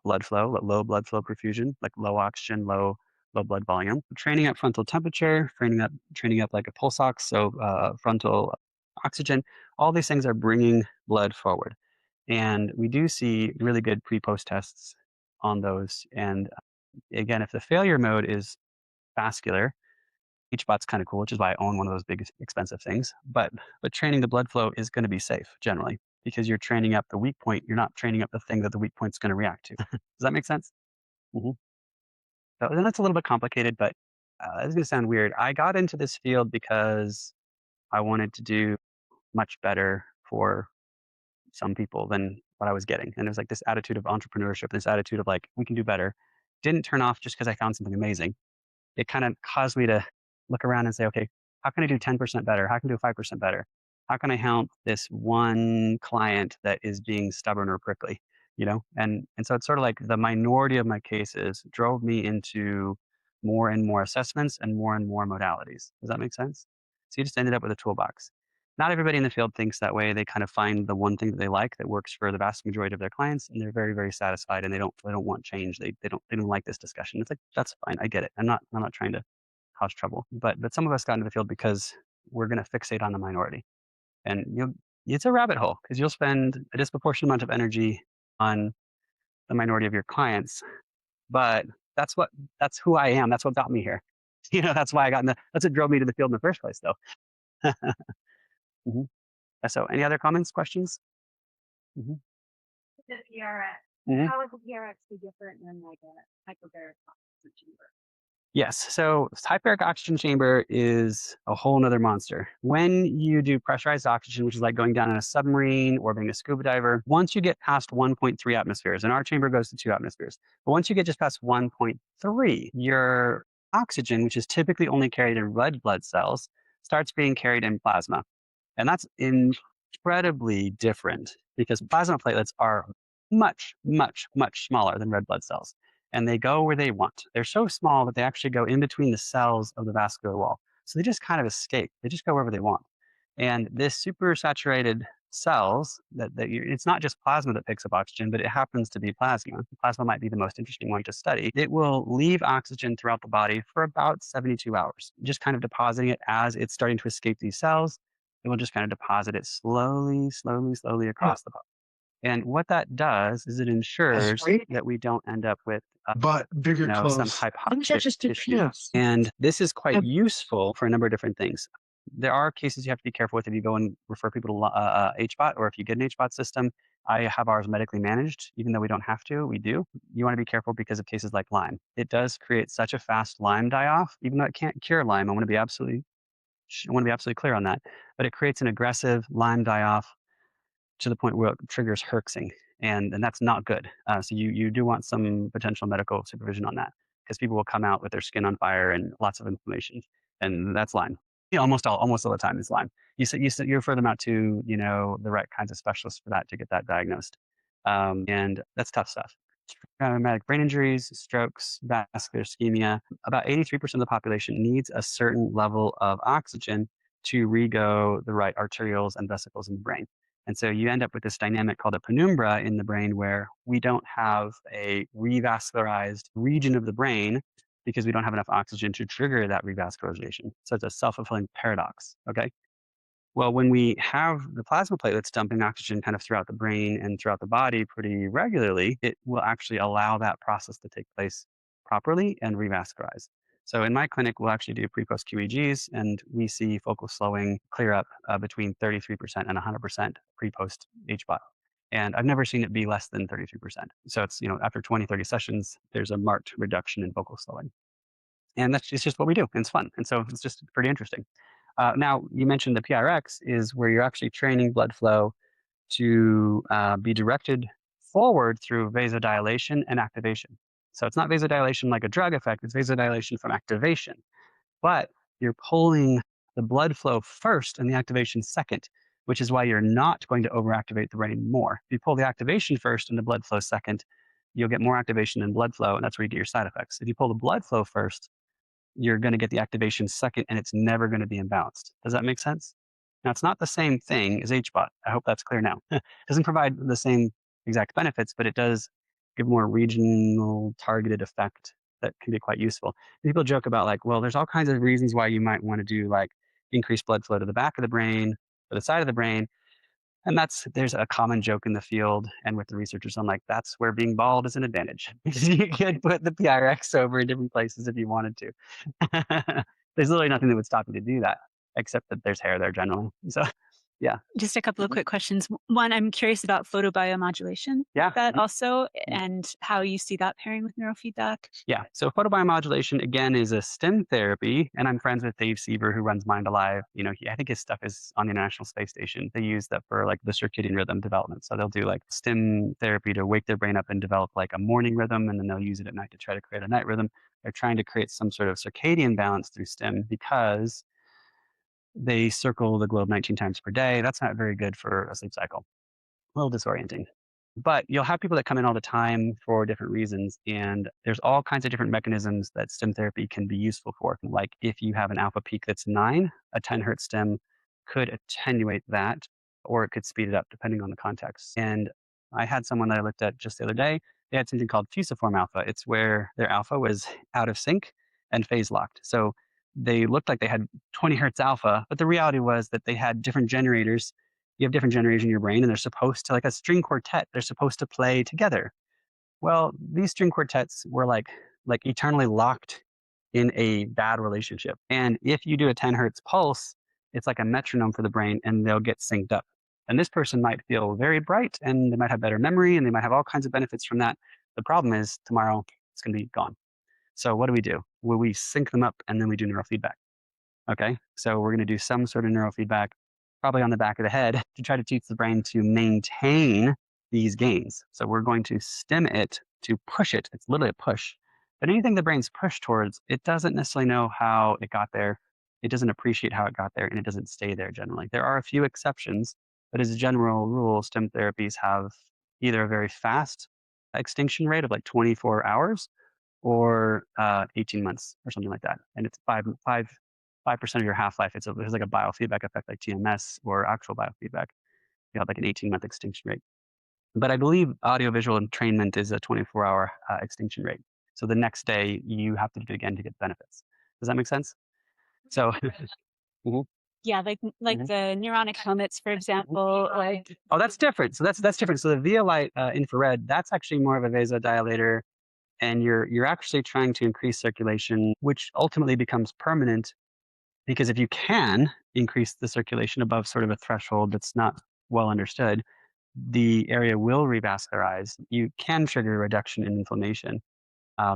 blood flow, low blood flow perfusion, like low oxygen, low blood volume, training up frontal temperature, training up like a pulse ox, so frontal oxygen, all these things are bringing blood forward. And we do see really good pre-post tests on those. And again, if the failure mode is vascular, HBOT's kind of cool, which is why I own one of those big expensive things. But training the blood flow is going to be safe generally because you're training up the weak point. You're not training up the thing that the weak point's going to react to. Does that make sense? Mm-hmm. So then that's a little bit complicated, but it's going to sound weird. I got into this field because I wanted to do much better for some people than what I was getting. And it was like this attitude of entrepreneurship, this attitude of like, we can do better. Didn't turn off just because I found something amazing. It kind of caused me to look around and say, okay, how can I do 10% better? How can I do 5% better? How can I help this one client that is being stubborn or prickly? And so it's sort of like the minority of my cases drove me into more and more assessments and more modalities. Does that make sense? So you just ended up with a toolbox. Not everybody in the field thinks that way. They kind of find the one thing that they like that works for the vast majority of their clients, and they're very, very satisfied, and they don't want change. They don't like this discussion. It's like, that's fine. I get it. I'm not trying to cause trouble. But some of us got into the field because we're going to fixate on the minority, and it's a rabbit hole because you'll spend a disproportionate amount of energy on the minority of your clients. But that's who I am. That's what got me here. That's why that's what drove me to the field in the first place, though. Mhm. So, any other comments, questions? The PRX. Mhm. How would the PRX be different than like a hyperbaric oxygen chamber? Yes. So hyperbaric oxygen chamber is a whole nother monster. When you do pressurized oxygen, which is like going down in a submarine or being a scuba diver, once you get past 1.3 atmospheres, and our chamber goes to 2 atmospheres, but once you get just past 1.3, your oxygen, which is typically only carried in red blood cells, starts being carried in plasma. And that's incredibly different because plasma platelets are much, much, much smaller than red blood cells. And they go where they want. They're so small that they actually go in between the cells of the vascular wall. So they just kind of escape. They just go wherever they want. And this supersaturated cells, it's not just plasma that picks up oxygen, but it happens to be plasma. Plasma might be the most interesting one to study. It will leave oxygen throughout the body for about 72 hours, just kind of depositing it as it's starting to escape these cells. It will just kind of deposit it slowly across the body. And what that does is it ensures that we don't end up with some hypoxic tissue. And this is quite useful for a number of different things. There are cases you have to be careful with if you go and refer people to HBOT, or if you get an HBOT system. I have ours medically managed, even though we don't have to. We do. You want to be careful because of cases like Lyme. It does create such a fast Lyme die-off, even though it can't cure Lyme. I want to be absolutely clear on that. But it creates an aggressive Lyme die-off to the point where it triggers herxing, and that's not good. So you do want some potential medical supervision on that, because people will come out with their skin on fire and lots of inflammation, and that's Lyme. Almost all the time is Lyme. You refer them out to the right kinds of specialists for that to get that diagnosed, and that's tough stuff. Traumatic brain injuries, strokes, vascular ischemia. About 83% of the population needs a certain level of oxygen to rego the right arterioles and vesicles in the brain. And so you end up with this dynamic called a penumbra in the brain, where we don't have a revascularized region of the brain because we don't have enough oxygen to trigger that revascularization. So it's a self-fulfilling paradox. Okay. Well, when we have the plasma platelets dumping oxygen kind of throughout the brain and throughout the body pretty regularly, it will actually allow that process to take place properly and revascularize. So in my clinic, we'll actually do pre-post qEEGs, and we see focal slowing clear up between 33% and 100% pre-post HBOT. And I've never seen it be less than 33%. So it's, after 20, 30 sessions, there's a marked reduction in focal slowing. And it's just what we do, and it's fun. And so it's just pretty interesting. Now, you mentioned the PRX is where you're actually training blood flow to be directed forward through vasodilation and activation. So it's not vasodilation like a drug effect, it's vasodilation from activation. But you're pulling the blood flow first and the activation second, which is why you're not going to overactivate the brain more. If you pull the activation first and the blood flow second, you'll get more activation in blood flow, and that's where you get your side effects. If you pull the blood flow first, you're going to get the activation second, and it's never going to be imbalanced. Does that make sense? Now, it's not the same thing as HBOT. I hope that's clear now. It doesn't provide the same exact benefits, but it does give more regional targeted effect that can be quite useful. People joke about like, well, there's all kinds of reasons why you might want to do like increased blood flow to the back of the brain or the side of the brain. And there's a common joke in the field and with the researchers on like, that's where being bald is an advantage because you could put the PRX over in different places if you wanted to. There's literally nothing that would stop you to do that, except that there's hair there generally. So, yeah. Just a couple of quick questions. One, I'm curious about photobiomodulation. Yeah. That also, and how you see that pairing with neurofeedback. Yeah. So photobiomodulation again is a STEM therapy, and I'm friends with Dave Siever, who runs Mind Alive. You know, I think his stuff is on the International Space Station. They use that for like the circadian rhythm development. So they'll do like STEM therapy to wake their brain up and develop like a morning rhythm, and then they'll use it at night to try to create a night rhythm. They're trying to create some sort of circadian balance through STEM because they circle the globe 19 times per day. That's not very good for a sleep cycle. A little disorienting. But you'll have people that come in all the time for different reasons. And there's all kinds of different mechanisms that STEM therapy can be useful for. Like if you have an alpha peak that's 9, a 10 hertz STEM could attenuate that, or it could speed it up depending on the context. And I had someone that I looked at just the other day. They had something called fusiform alpha. It's where their alpha was out of sync and phase locked. So they looked like they had 20 hertz alpha, but the reality was that they had different generators. You have different generators in your brain, and they're supposed to, like a string quartet, they're supposed to play together. Well, these string quartets were like eternally locked in a bad relationship. And if you do a 10 hertz pulse, it's like a metronome for the brain, and they'll get synced up. And this person might feel very bright, and they might have better memory, and they might have all kinds of benefits from that. The problem is tomorrow it's going to be gone. So what do? Well, we sync them up, and then we do neurofeedback. Okay, so we're going to do some sort of neurofeedback, probably on the back of the head, to try to teach the brain to maintain these gains. So we're going to stim it to push it. It's literally a push. But anything the brain's pushed towards, it doesn't necessarily know how it got there. It doesn't appreciate how it got there, and it doesn't stay there generally. There are a few exceptions, but as a general rule, STEM therapies have either a very fast extinction rate of like 24 hours or 18 months or something like that. And it's 5% of your half-life. It's like a biofeedback effect like TMS or actual biofeedback. You have like an 18-month extinction rate. But I believe audiovisual entrainment is a 24-hour extinction rate. So the next day you have to do it again to get benefits. Does that make sense? So, Mhm. Yeah, like Mhm. the neuronic helmets, for example. Like Oh, that's different. So that's different. So the via light infrared, that's actually more of a vasodilator, and you're actually trying to increase circulation, which ultimately becomes permanent. Because if you can increase the circulation above sort of a threshold that's not well understood, the area will revascularize. You can trigger a reduction in inflammation.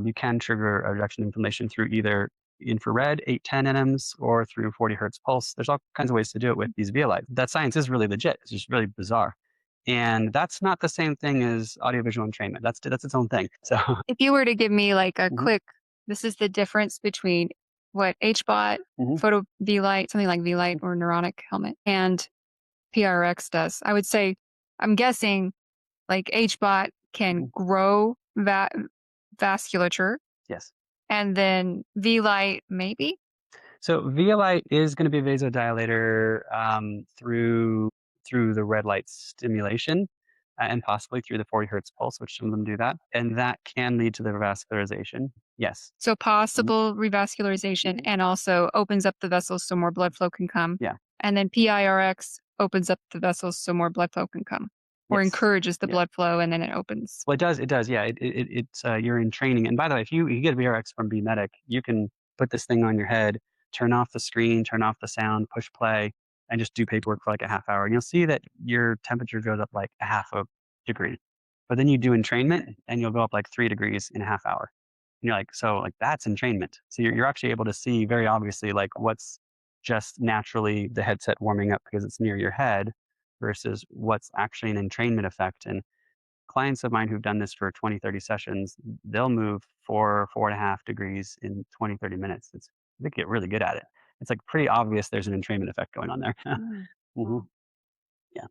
You can trigger a reduction in inflammation through either infrared, 810 nms, or through 40 hertz pulse. There's all kinds of ways to do it with these via light. That science is really legit. It's just really bizarre. And that's not the same thing as audiovisual entrainment. That's its own thing. So If you were to give me like a Mhm. quick, this is the difference between what HBOT, Mhm. photo V light, something like V light or neuronic helmet, and PRX does, I would say, I'm guessing like HBOT can Mhm. grow vasculature, yes. and then V light maybe. So via light is going to be a vasodilator through the red light stimulation and possibly through the 40 hertz pulse, which some of them do that, and that can lead to the revascularization. Yes. So possible revascularization and also opens up the vessels so more blood flow can come. Yeah. And then PIRX opens up the vessels so more blood flow can come, or Yes. encourages the Yeah. blood flow, and then it opens. Well, it does. It does. Yeah. It's you're in training. And by the way, if you get a VRX from BMedic, you can put this thing on your head, turn off the screen, turn off the sound, push play, and just do paperwork for like a half hour. And you'll see that your temperature goes up like a half a degree. But then you do entrainment, and you'll go up like 3 degrees in a half hour. And you're like, so like that's entrainment. So you're actually able to see very obviously like what's just naturally the headset warming up because it's near your head versus what's actually an entrainment effect. And clients of mine who've done this for 20, 30 sessions, they'll move 4.5 degrees in 20, 30 minutes. They get really good at it. It's like pretty obvious there's an entrainment effect going on there. Mhm. Yeah.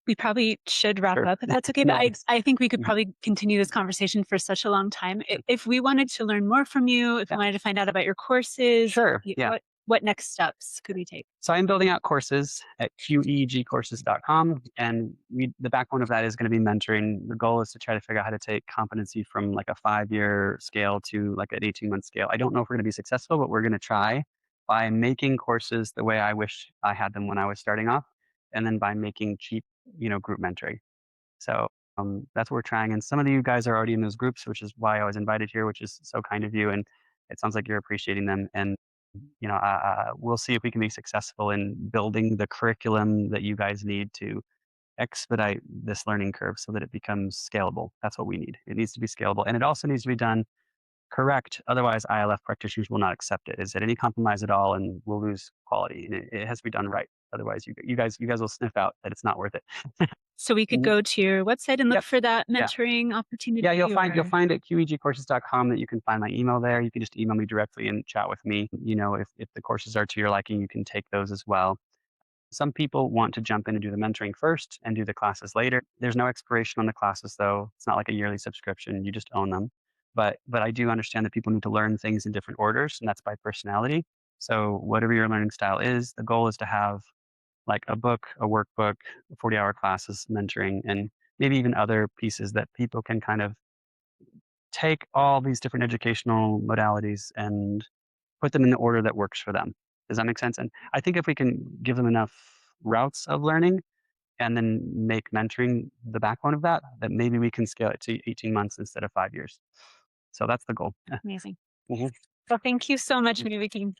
we probably should wrap Sure. up if that's okay. But Nice. I think we could Mhm. probably continue this conversation for such a long time. If we wanted to learn more from you, if we Yeah. wanted to find out about your courses, Sure. Yeah. what next steps could we take? So I'm building out courses at qEEGcourses.com, and the backbone of that is going to be mentoring. The goal is to try to figure out how to take competency from like a 5-year scale to like an 18-month scale. I don't know if we're going to be successful, but we're going to try by making courses the way I wish I had them when I was starting off, and then by making cheap, group mentoring. So that's what we're trying. And some of you guys are already in those groups, which is why I was invited here, which is so kind of you. And it sounds like you're appreciating them. And we'll see if we can be successful in building the curriculum that you guys need to expedite this learning curve so that it becomes scalable. That's what we need. It needs to be scalable, and it also needs to be done correct. Otherwise, ILF practitioners will not accept it. Is it any compromise at all, and we'll lose quality. And it has to be done right. Otherwise, you guys will sniff out that it's not worth it. So we could Mhm. go to your website and look Yep. for that Yeah. mentoring opportunity. Yeah, you'll find or- at qEEGcourses.com that you can find my email there. You can just email me directly and chat with me. If the courses are to your liking, you can take those as well. Some people want to jump in and do the mentoring first and do the classes later. There's no expiration on the classes though. It's not like a yearly subscription. You just own them. But I do understand that people need to learn things in different orders, and that's by personality. So whatever your learning style is, the goal is to have like a book, a workbook, 40-hour classes, mentoring, and maybe even other pieces that people can kind of take all these different educational modalities and put them in the order that works for them. Does that make sense? And I think if we can give them enough routes of learning and then make mentoring the backbone of that, that maybe we can scale it to 18 months instead of 5 years. So that's the goal. Amazing. Mhm. Well, thank you so much, Maybe we can.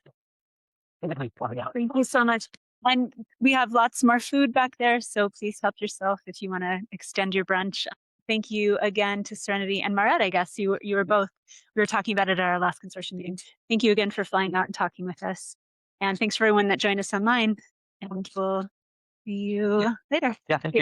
Yeah. Thank you so much. And we have lots more food back there, so please help yourself if you want to extend your brunch. Thank you again to Serenity and Maret. I guess you were both. We were talking about it at our last consortium meeting. Thank you again for flying out and talking with us. And thanks for everyone that joined us online. And we'll see you later. Yeah, thank you.